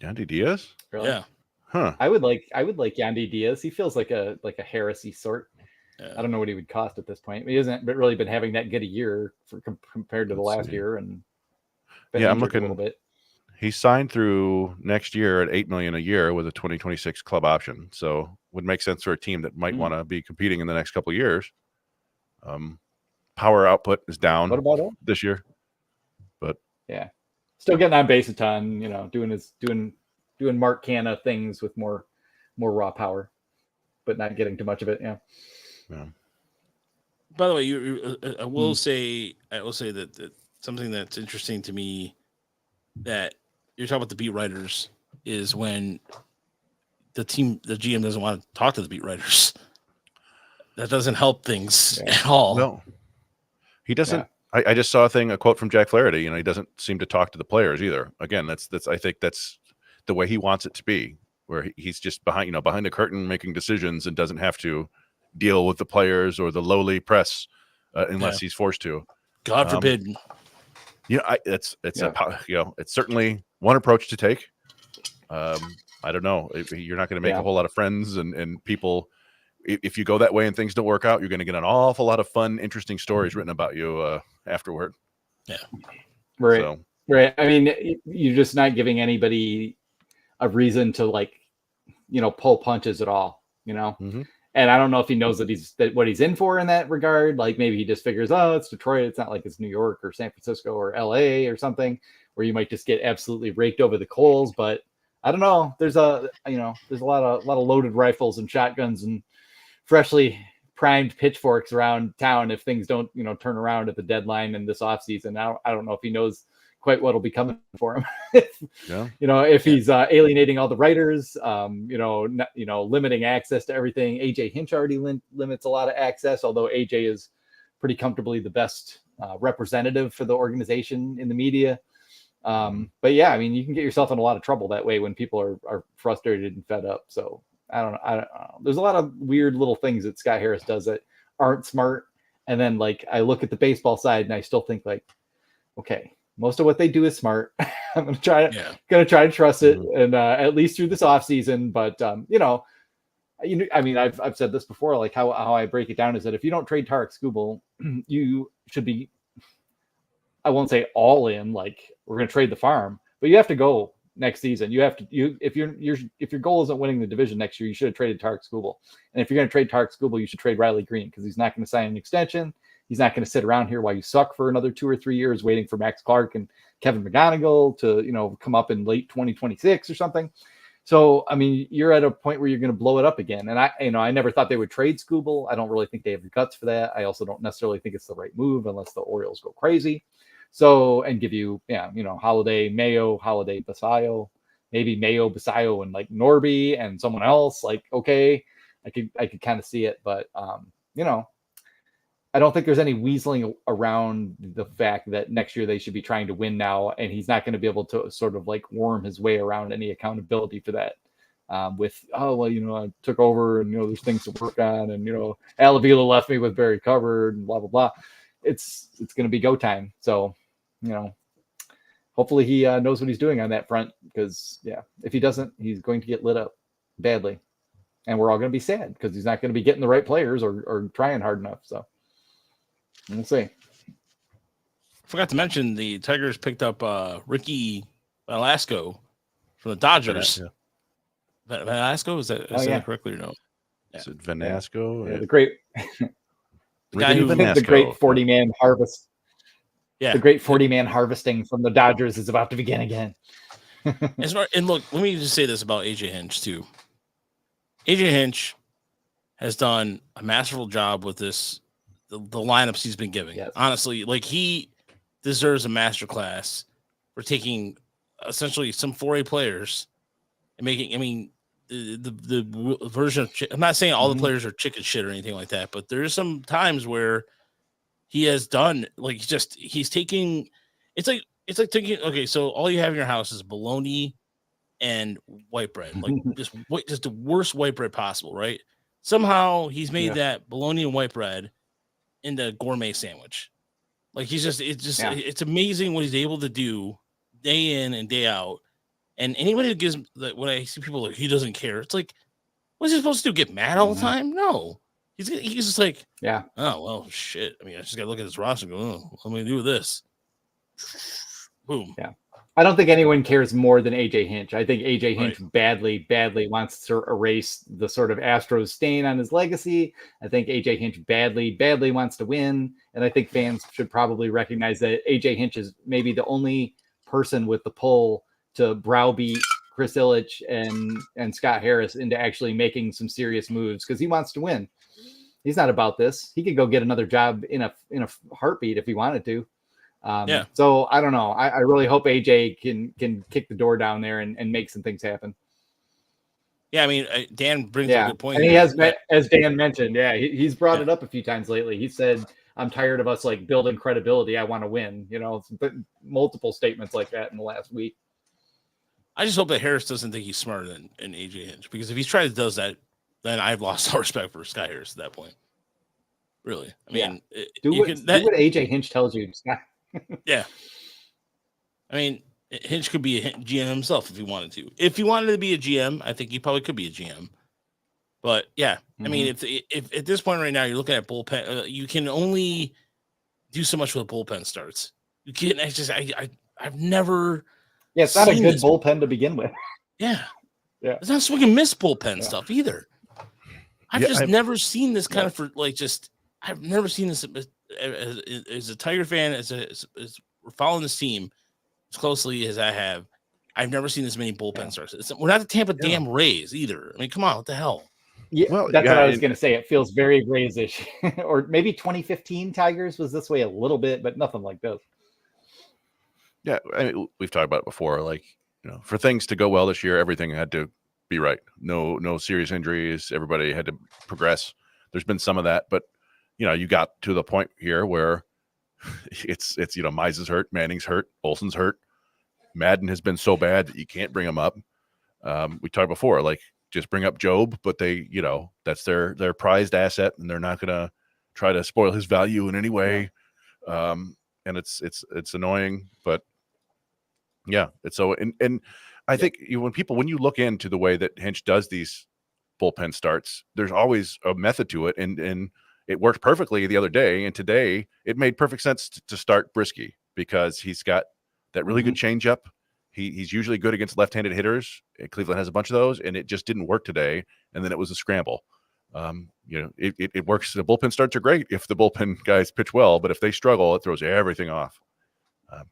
Yandy Diaz. Really? Yeah. Huh. I would like Yandy Diaz. He feels like a heresy sort. Yeah. I don't know what he would cost at this point. He hasn't really been having that good a year compared to the last year, and I'm looking a little bit. He's signed through next year at $8 million a year with a 2026 club option. So would make sense for a team that might want to be competing in the next couple of years. Power output is down this year, but yeah, still getting on base a ton. Doing Mark Canna things with more raw power, but not getting too much of it. Yeah. By the way, I will say that something that's interesting to me that you're talking about the beat writers is when the GM doesn't want to talk to the beat writers. That doesn't help things at all. No, he doesn't. Yeah. I just saw a quote from Jack Flaherty. He doesn't seem to talk to the players either. Again, that's I think that's the way he wants it to be, where he's just behind the curtain making decisions and doesn't have to deal with the players or the lowly press unless he's forced to. God forbid. It's certainly one approach to take. I don't know. You're not going to make a whole lot of friends and people. If you go that way and things don't work out, you're going to get an awful lot of fun, interesting stories written about you afterward. Yeah. Right. So. Right. I mean, you're just not giving anybody a reason to pull punches at all, Mm-hmm. And I don't know if he knows that what he's in for in that regard. Like maybe he just figures, oh, it's Detroit. It's not like it's New York or San Francisco or LA or something where you might just get absolutely raked over the coals. But I don't know. There's a lot of loaded rifles and shotguns and freshly primed pitchforks around town if things don't, turn around at the deadline in this offseason. I don't know if he knows quite what'll be coming for him. If he's alienating all the writers, limiting access to everything. AJ Hinch already limits a lot of access, although AJ is pretty comfortably the best representative for the organization in the media. But yeah, I mean, you can get yourself in a lot of trouble that way when people are frustrated and fed up. So I don't know. There's a lot of weird little things that Scott Harris does that aren't smart. And then I look at the baseball side and I still think okay, most of what they do is smart. I'm going to try to trust it, and at least through this off season. But I mean, I've said this before. How I break it down is that if you don't trade Tarek Skubal, you should be. I won't say all in. We're going to trade the farm, but you have to go next season. You have to. If your goal isn't winning the division next year, you should have traded Tarek Skubal. And if you're going to trade Tarek Skubal, you should trade Riley Green because he's not going to sign an extension. He's not going to sit around here while you suck for another 2 or 3 years waiting for Max Clark and Kevin McGonigal to, come up in late 2026 or something. So, I mean, you're at a point where you're going to blow it up again. And I never thought they would trade Skubal. I don't really think they have the guts for that. I also don't necessarily think it's the right move unless the Orioles go crazy. So, and give you, Holiday, Mayo, Holiday, Basayo, maybe Mayo, Basayo, and Norby and someone else. Okay, I could kind of see it, but I don't think there's any weaseling around the fact that next year they should be trying to win now, and he's not going to be able to sort of worm his way around any accountability for that. I took over and there's things to work on, and Alavila left me with Barry covered and blah blah blah. It's going to be go time. So hopefully he knows what he's doing on that front, because if he doesn't, he's going to get lit up badly, and we're all going to be sad because he's not going to be getting the right players or trying hard enough. So. We'll see. Forgot to mention the Tigers picked up Ricky Velasco from the Dodgers. Velasco, is that correctly or no? Yeah. Is it Velasco? Yeah, the great the great 40-man harvest. Yeah. The great 40-man harvesting from the Dodgers is about to begin again. And look, let me just say this about AJ Hinch too. AJ Hinch has done a masterful job with this. The lineups he's been giving. Yes. Honestly, he deserves a masterclass for taking essentially some 4A players and making, the version of, I'm not saying all the players are chicken shit or anything like that, but there's some times where he has done, he's taking, it's like taking, okay, so all you have in your house is bologna and white bread, just the worst white bread possible, right? Somehow he's made that bologna and white bread into a gourmet sandwich. It's amazing what he's able to do day in and day out. And anybody who gives, when I see people he doesn't care, it's what's he supposed to do? Get mad all the time? No. He's just oh, well, shit. I mean, I just got to look at this roster and go, what am I going to do with this? Boom. Yeah. I don't think anyone cares more than AJ Hinch. I think AJ Hinch Right. badly wants to erase the sort of Astros stain on his legacy. I think AJ Hinch badly wants to win. And I think fans should probably recognize that AJ Hinch is maybe the only person with the pull to browbeat Chris Ilitch and Scott Harris into actually making some serious moves because he wants to win. He's not about this. He could go get another job in a heartbeat if he wanted to. So I don't know. I really hope AJ can kick the door down there and make some things happen. Yeah, I mean, Dan brings up a good point. And he has, as Dan mentioned, he's brought it up a few times lately. He said, "I'm tired of us like building credibility. I want to win." You know, multiple statements like that in the last week. I just hope that Harris doesn't think he's smarter than AJ Hinch, because if he tries to does that, then I've lost all respect for Scott Harris at that point. Really, I mean, do what AJ Hinch tells you. Yeah, I mean, Hinch could be a GM himself if he wanted to. If he wanted to be a GM, I think he probably could be a GM. But yeah, I mean, if at this point right now you're looking at bullpen, you can only do so much with bullpen starts. You can't. I've never. Yeah, it's not a good bullpen to begin with. Yeah. It's not swing and miss bullpen stuff either. I've never seen this kind of I've never seen this as a Tiger fan, as we're following this team as closely as I have. I've never seen this many bullpen starts. We're not the Tampa damn Rays either. I mean, come on, what the hell? Yeah, that's what I was going to say. It feels very Rays-ish. Or maybe 2015 Tigers was this way a little bit, but nothing like this. Yeah, I mean, we've talked about it before. Like, you know, for things to go well this year, everything had to be right. No serious injuries. Everybody had to progress. There's been some of that, but you know, you got to the point here where it's you know, Mize is hurt, Manning's hurt, Olsen's hurt. Madden has been so bad that you can't bring him up. We talked before, like, just bring up Job, but they, you know, that's their prized asset, and they're not gonna try to spoil his value in any way. And it's annoying, but yeah, it's so and I think when you look into the way that Hinch does these bullpen starts, there's always a method to it, and it worked perfectly the other day, and today it made perfect sense to start Brisky because he's got that really good changeup. He's usually good against left-handed hitters. Cleveland has a bunch of those, and it just didn't work today. And then it was a scramble. You know, it works. The bullpen starts are great if the bullpen guys pitch well, but if they struggle, it throws everything off.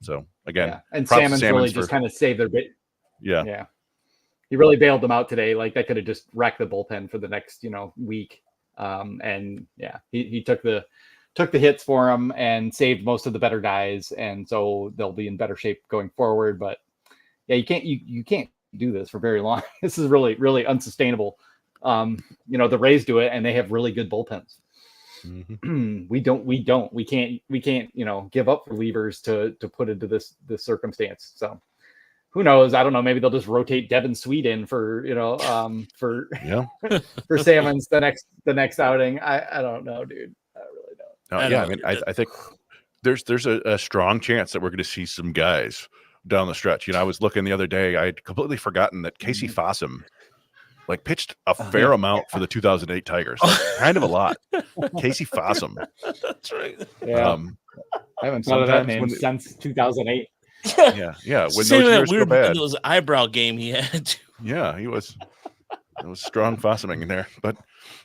So again, and Sammons really just kind of saved their bit. Yeah. He really bailed them out today. Like, that could have just wrecked the bullpen for the next, week. And he took the hits for him and saved most of the better guys, and so they'll be in better shape going forward. But yeah, you can't do this for very long. This is really, really unsustainable. The Rays do it, and they have really good bullpens. We can't give up relievers to put into this circumstance. So who knows? I don't know. Maybe they'll just rotate Devin Sweet in for for Sammons the next outing. I don't know, dude. I really don't. I mean, I think there's a strong chance that we're going to see some guys down the stretch. You know, I was looking the other day. I'd completely forgotten that Casey Fossum pitched a fair amount for the 2008 Tigers, kind of a lot. Casey Fossum. That's right. Yeah. I haven't thought of that name since 2008. Yeah. When those years go bad. Those eyebrow game he had. Yeah, he was. It was strong Fossuming in there, but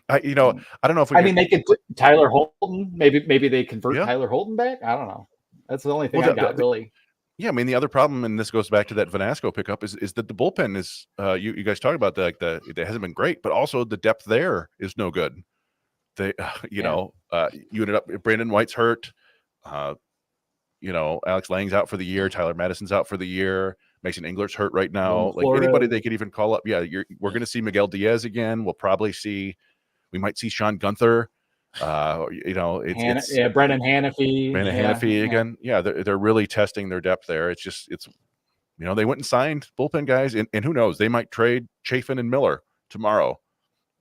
I don't know if they could put Tyler Holton. Maybe they convert Tyler Holton back. I don't know. That's the only thing I got really. Yeah, I mean, the other problem, and this goes back to that Vanasco pickup, is that the bullpen is you guys talk about it hasn't been great, but also the depth there is no good. They you ended up Brandon White's hurt. Alex Lang's out for the year. Tyler Madison's out for the year. Mason Englert's hurt right now. Anybody they could even call up. Yeah, we're going to see Miguel Diaz again. We might see Sean Gunther. Brendan Hannafy. Again. Yeah, they're really testing their depth there. They went and signed bullpen guys, and who knows, they might trade Chafin and Miller tomorrow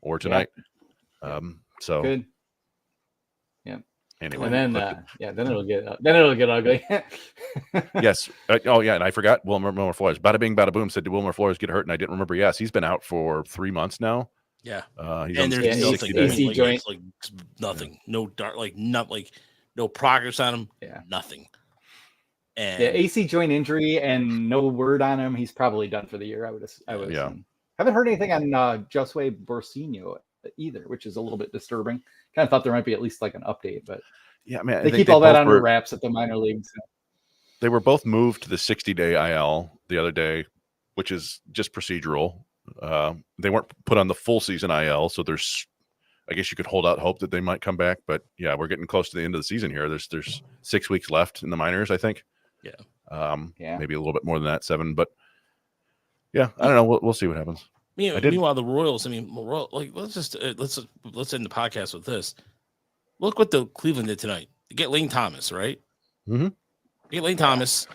or tonight. So good. Yeah. Anyway, and then it'll get ugly. Yes. And I forgot Wilmer Flores. Bada bing, bada boom. Said, did Wilmer Flores get hurt? And I didn't remember. Yes, he's been out for 3 months now. Yeah. He's and there's AC joint. Nothing. No progress on him. Yeah. Nothing. And yeah, AC joint injury and no word on him. He's probably done for the year. I would assume. Haven't heard anything on Josue Borsinho either, which is a little bit disturbing. Kind of thought there might be at least like an update, but yeah, man, they keep all that under wraps at the minor leagues. They were both moved to the 60-day IL the other day, which is just procedural. They weren't put on the full season IL, so I guess you could hold out hope that they might come back. But yeah, we're getting close to the end of the season here. There's 6 weeks left in the minors, I think. Yeah. Maybe a little bit more than that, 7. But yeah, I don't know. We'll see what happens. Meanwhile, the Royals. I mean, let's end the podcast with this. Look what the Cleveland did tonight. You get Lane Thomas, right? Mm-hmm. You get Lane Thomas.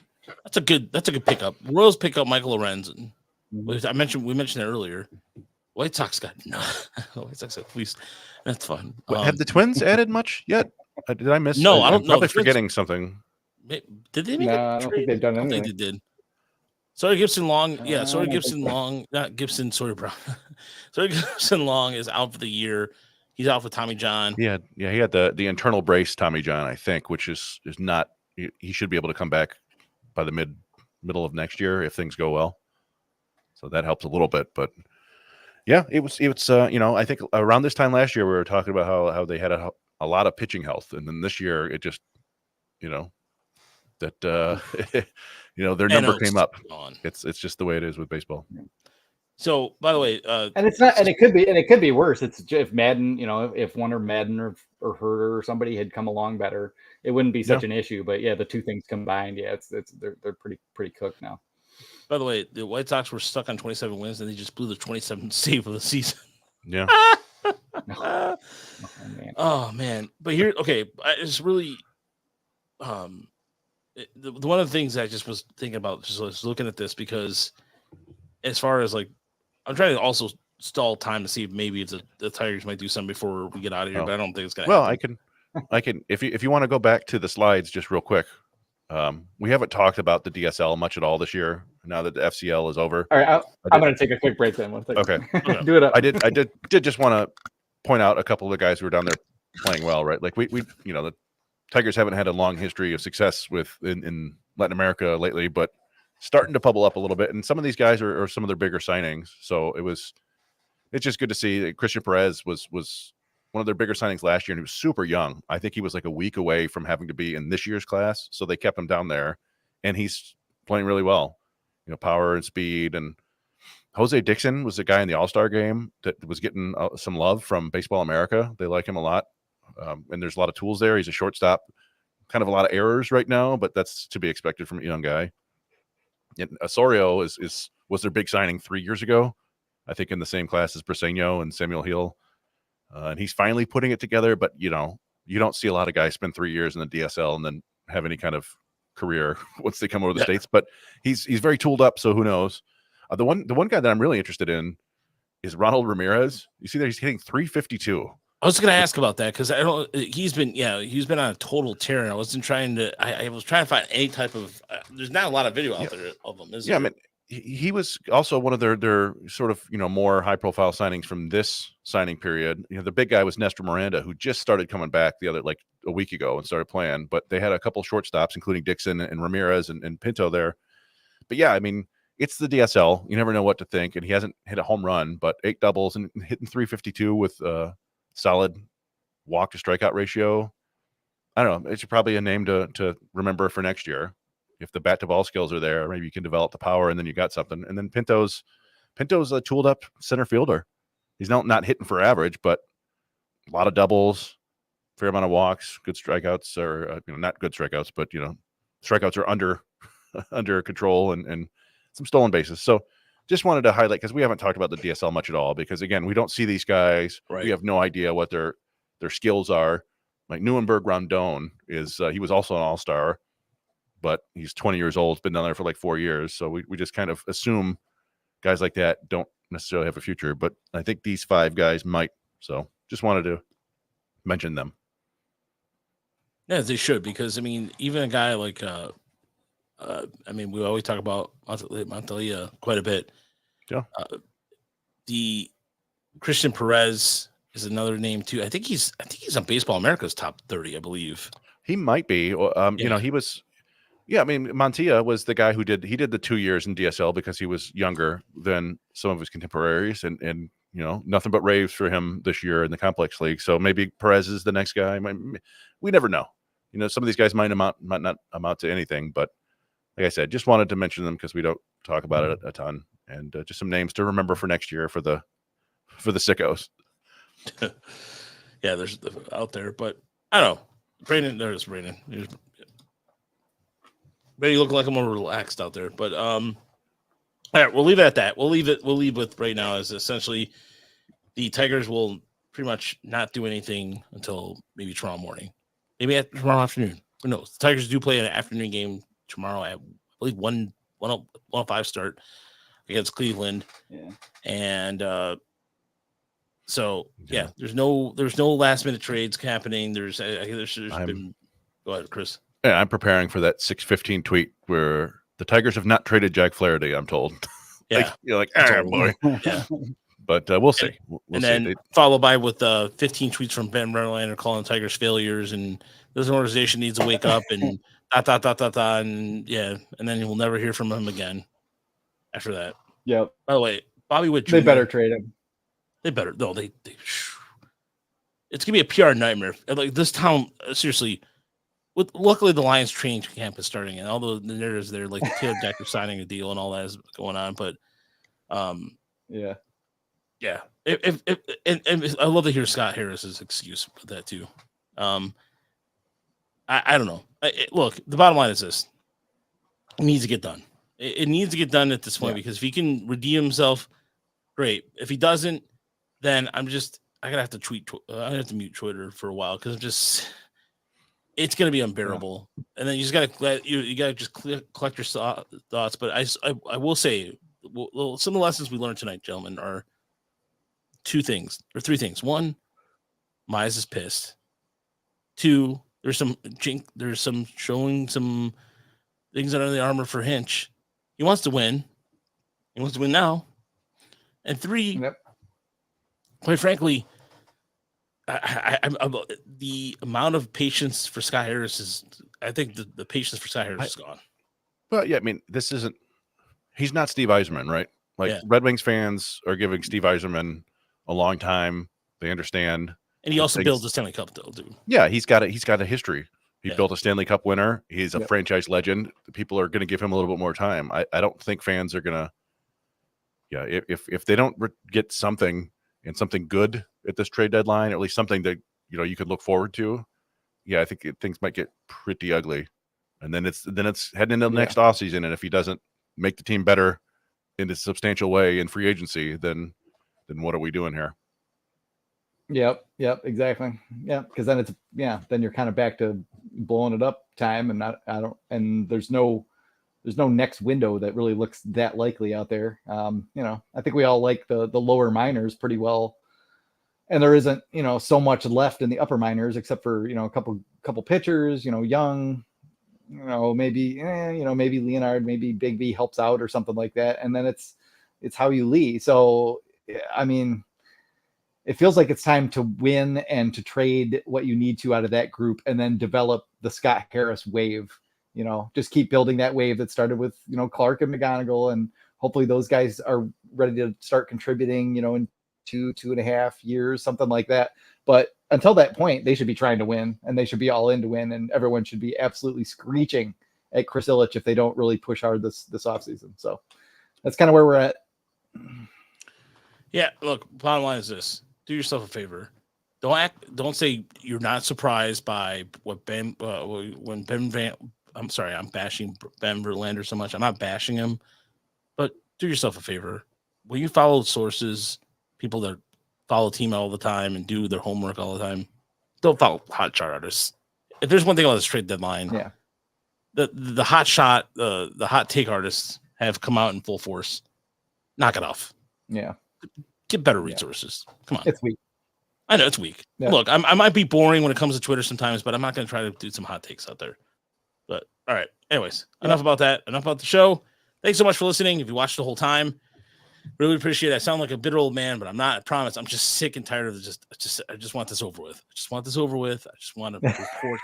That's a good pickup. Royals pick up Michael Lorenzen. We mentioned that earlier. White Sox got White Sox got fleeced. That's fun. Have the Twins added much yet? Did I miss? No, I don't know. Probably forgetting something. Did they? No, I don't think they've done anything. I think they did. Sorry, Gibson Long. Yeah, sorry, Gibson Long. Not Gibson. Sorry, Brown. Sorry, Gibson Long is out for the year. He's out for Tommy John. Yeah. He had the internal brace Tommy John, I think, which is not. He should be able to come back by the middle of next year if things go well. So that helps a little bit, but yeah, it was I think around this time last year we were talking about how they had a lot of pitching health, and then this year it just that their number came up. It's just the way it is with baseball. So, by the way, and it's not, and it could be worse. It's if Madden, if one or Madden or Herder or somebody had come along better, it wouldn't be such an issue. But yeah, the two things combined, they're pretty cooked now. By the way, the White Sox were stuck on 27 wins, and they just blew the 27th save of the season. Yeah. Oh man! But here, okay, it's really, one of the things I just was thinking about, just was looking at this, because as far as like, I'm trying to also stall time to see if maybe the Tigers might do something before we get out of here, but I don't think it's gonna. Well, happen. I can if you want to go back to the slides just real quick. We haven't talked about the DSL much at all this year. Now that the FCL is over. All right, I'm going to take a quick break then. Okay. Do it up. I did just want to point out a couple of the guys who were down there playing well, right? Like we the Tigers haven't had a long history of success in Latin America lately, but starting to bubble up a little bit. And some of these guys are some of their bigger signings. So it's just good to see that Christian Perez was one of their bigger signings last year, and he was super young. I think he was like a week away from having to be in this year's class. So they kept him down there, and he's playing really well. Power and speed. And Jose Dixon was the guy in the All-Star game that was getting some love from Baseball America. They like him a lot. And there's a lot of tools there. He's a shortstop, kind of a lot of errors right now, but that's to be expected from a young guy. And Osorio was their big signing 3 years ago, I think in the same class as Briseño and Samuel Hill. And he's finally putting it together, but you don't see a lot of guys spend 3 years in the DSL and then have any kind of career once they come over the States, but he's very tooled up. So who knows? The one guy that I'm really interested in is Ronald Ramirez. You see there, he's hitting 352. I was going to ask about that because he's been on a total tear. And I was trying to find any type of. There's not a lot of video out there of him. Is there? I mean, he was also one of their sort of more high profile signings from this signing period. The big guy was Nestor Miranda, who just started coming back a week ago and started playing. But they had a couple shortstops, including Dixon and Ramirez and Pinto there. But yeah, I mean, it's the DSL. You never know what to think. And he hasn't hit a home run, but 8 doubles and hitting 352 with a solid walk to strikeout ratio. I don't know. It's probably a name to remember for next year. If the bat to ball skills are there, maybe you can develop the power and then you got something. And then Pinto's a tooled up center fielder. He's not hitting for average, but a lot of doubles, fair amount of walks, good strikeouts, or not good strikeouts, but strikeouts are under control and some stolen bases. So just wanted to highlight, because we haven't talked about the DSL much at all, because again, we don't see these guys. Right. We have no idea what their skills are. Like Nuremberg Rondon he was also an all-star, but he's 20 years old, been down there for like 4 years. So we just kind of assume guys like that don't necessarily have a future, but I think these 5 guys might. So just wanted to mention them. Yeah, they should, because I mean, even a guy like we always talk about Montoya quite a bit. Yeah. The Christian Perez is another name too. I think he's on Baseball America's top 30, I believe. He might be. He was. Yeah, I mean, Montilla was the guy who did the 2 years in DSL because he was younger than some of his contemporaries, and nothing but raves for him this year in the complex league. So maybe Perez is the next guy. We never know. Some of these guys might not amount to anything, but like I said, just wanted to mention them because we don't talk about it a ton, and just some names to remember for next year for the sickos. Yeah, there's out there, but I don't know. Brandon, there's Brandon. Brady look like I'm more relaxed out there, but all right, we'll leave it at that. We'll leave with right now is essentially the Tigers will pretty much not do anything until maybe tomorrow morning, maybe tomorrow afternoon. Who knows? The Tigers do play an afternoon game tomorrow at, I believe, 1:05 start against Cleveland. Yeah. And so there's no last minute trades happening. There's been. Go ahead, Chris. Yeah, I'm preparing for that 6:15 tweet where the Tigers have not traded Jack Flaherty, I'm told. Yeah. You're like, all right, boy. Yeah. But we'll see. And then followed by with 15 tweets from Ben Verlander calling Tigers failures, and this organization needs to wake up and and and then we'll never hear from him again after that. Yep. By the way, Bobby Witt Jr., they better trade him. They better. No, they it's gonna be a PR nightmare. Like this town, seriously. Luckily, the Lions training camp is starting, and although the narratives there, like Taylor Decker signing a deal and all that is going on, but yeah. If I love to hear Scott Harris's excuse with that too. I don't know. Look, the bottom line is this: it needs to get done. It needs to get done at this point because if he can redeem himself, great. If he doesn't, then I gotta have to tweet. I have to mute Twitter for a while because it's going to be unbearable. Yeah. And then you just got to just collect your thoughts. But I will say, some of the lessons we learned tonight, gentlemen, are three things. One, Mize is pissed. Two, there's some showing some things under the armor for Hinch. He wants to win. He wants to win now. And three, quite frankly, the amount of patience for Scott Harris is. I think the patience for Scott Harris is gone. Well, yeah, I mean, he's not Steve Yzerman, right? Like Red Wings fans are giving Steve Yzerman a long time. They understand, and he also built the Stanley Cup, though, dude. Yeah, he's got a history. He built a Stanley Cup winner. He's a franchise legend. People are going to give him a little bit more time. I don't think fans are going to. Yeah, if they don't get something and something good at this trade deadline, or at least something that you could look forward to. Yeah, I think things might get pretty ugly, and then it's heading into the next offseason. And if he doesn't make the team better in a substantial way in free agency, then what are we doing here? Yep, exactly. Yeah, because then then you're kind of back to blowing it up time, and there's no next window that really looks that likely out there. I think we all like the lower minors pretty well. And there isn't, so much left in the upper minors except for, a couple pitchers, young, maybe Leonard, maybe Big B helps out or something like that. And then it's how you lead. So, I mean, it feels like it's time to win and to trade what you need to out of that group and then develop the Scott Harris wave, just keep building that wave that started with, Clark and McGonigal, and hopefully those guys are ready to start contributing, in 2.5 years, something like that. But until that point, they should be trying to win, and they should be all in to win, and everyone should be absolutely screeching at Chris Ilitch if they don't really push hard this offseason. So that's kind of where we're at. Yeah, look, bottom line is this: do yourself a favor. Don't say you're not surprised by what I'm sorry, I'm bashing Ben Verlander so much. I'm not bashing him, but do yourself a favor. Will you follow sources? People that follow team all the time and do their homework all the time, don't follow hot chart artists. If there's one thing about this trade deadline, the hot shot, the hot take artists have come out in full force. Knock it off. Yeah. Get better resources. Come on. It's weak. I know it's weak. Yeah. Look, I might be boring when it comes to Twitter sometimes, but I'm not going to try to do some hot takes out there. But all right. Anyways, enough about that. Enough about the show. Thanks so much for listening. If you watched the whole time, really appreciate it. I sound like a bitter old man, but I'm not. I promise. I'm just sick and tired of I just want this over with. I just want to report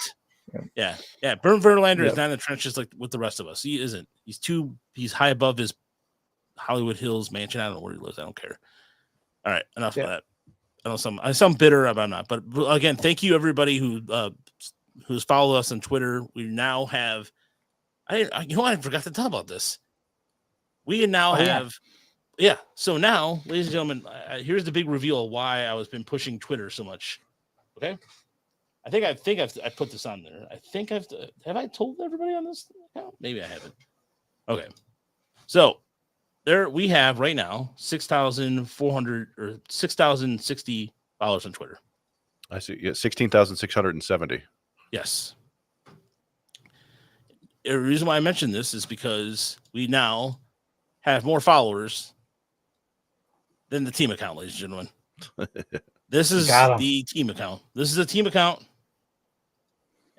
Yeah. Bernd Verlander is not in the trenches like with the rest of us. He isn't. He's high above his Hollywood Hills mansion. I don't know where he lives. I don't care. All right, enough of that. I sound bitter, but I'm not. But again, thank you everybody who's followed us on Twitter. We now have. I forgot to talk about this. We now have. Yeah. So now, ladies and gentlemen, here's the big reveal of why I was been pushing Twitter so much. Okay. I think I've put this on there. Have I told everybody on this account? Maybe I haven't. Okay. So there we have right now 6,400 or 6,060 followers on Twitter. I see. Yeah, 16,670. Yes. The reason why I mentioned this is because we now have more followers than the team account, ladies and gentlemen. This is the team account. This is a team account.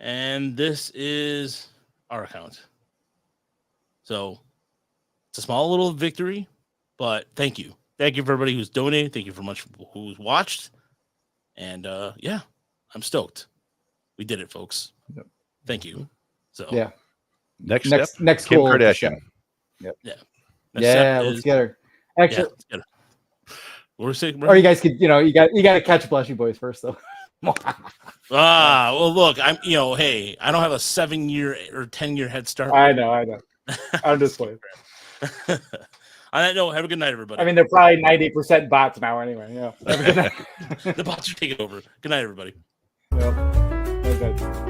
And this is our account. So it's a small little victory, but thank you. Thank you for everybody who's donated. Thank you for much who's watched. And I'm stoked. We did it, folks. Yep. Thank you. So next step, Kim Kardashian. Yep. Yeah. Let's get her. Actually, let's get her. We're sick, or you guys could, you got to catch Blushy Boys first, though. Well, look, hey, I don't have a 7-year or 10-year head start. I know. I'm just playing. On that note, have a good night, everybody. I mean, they're probably 90% bots now, anyway. Yeah. Have a good night. The bots are taking over. Good night, everybody. Yep. Okay.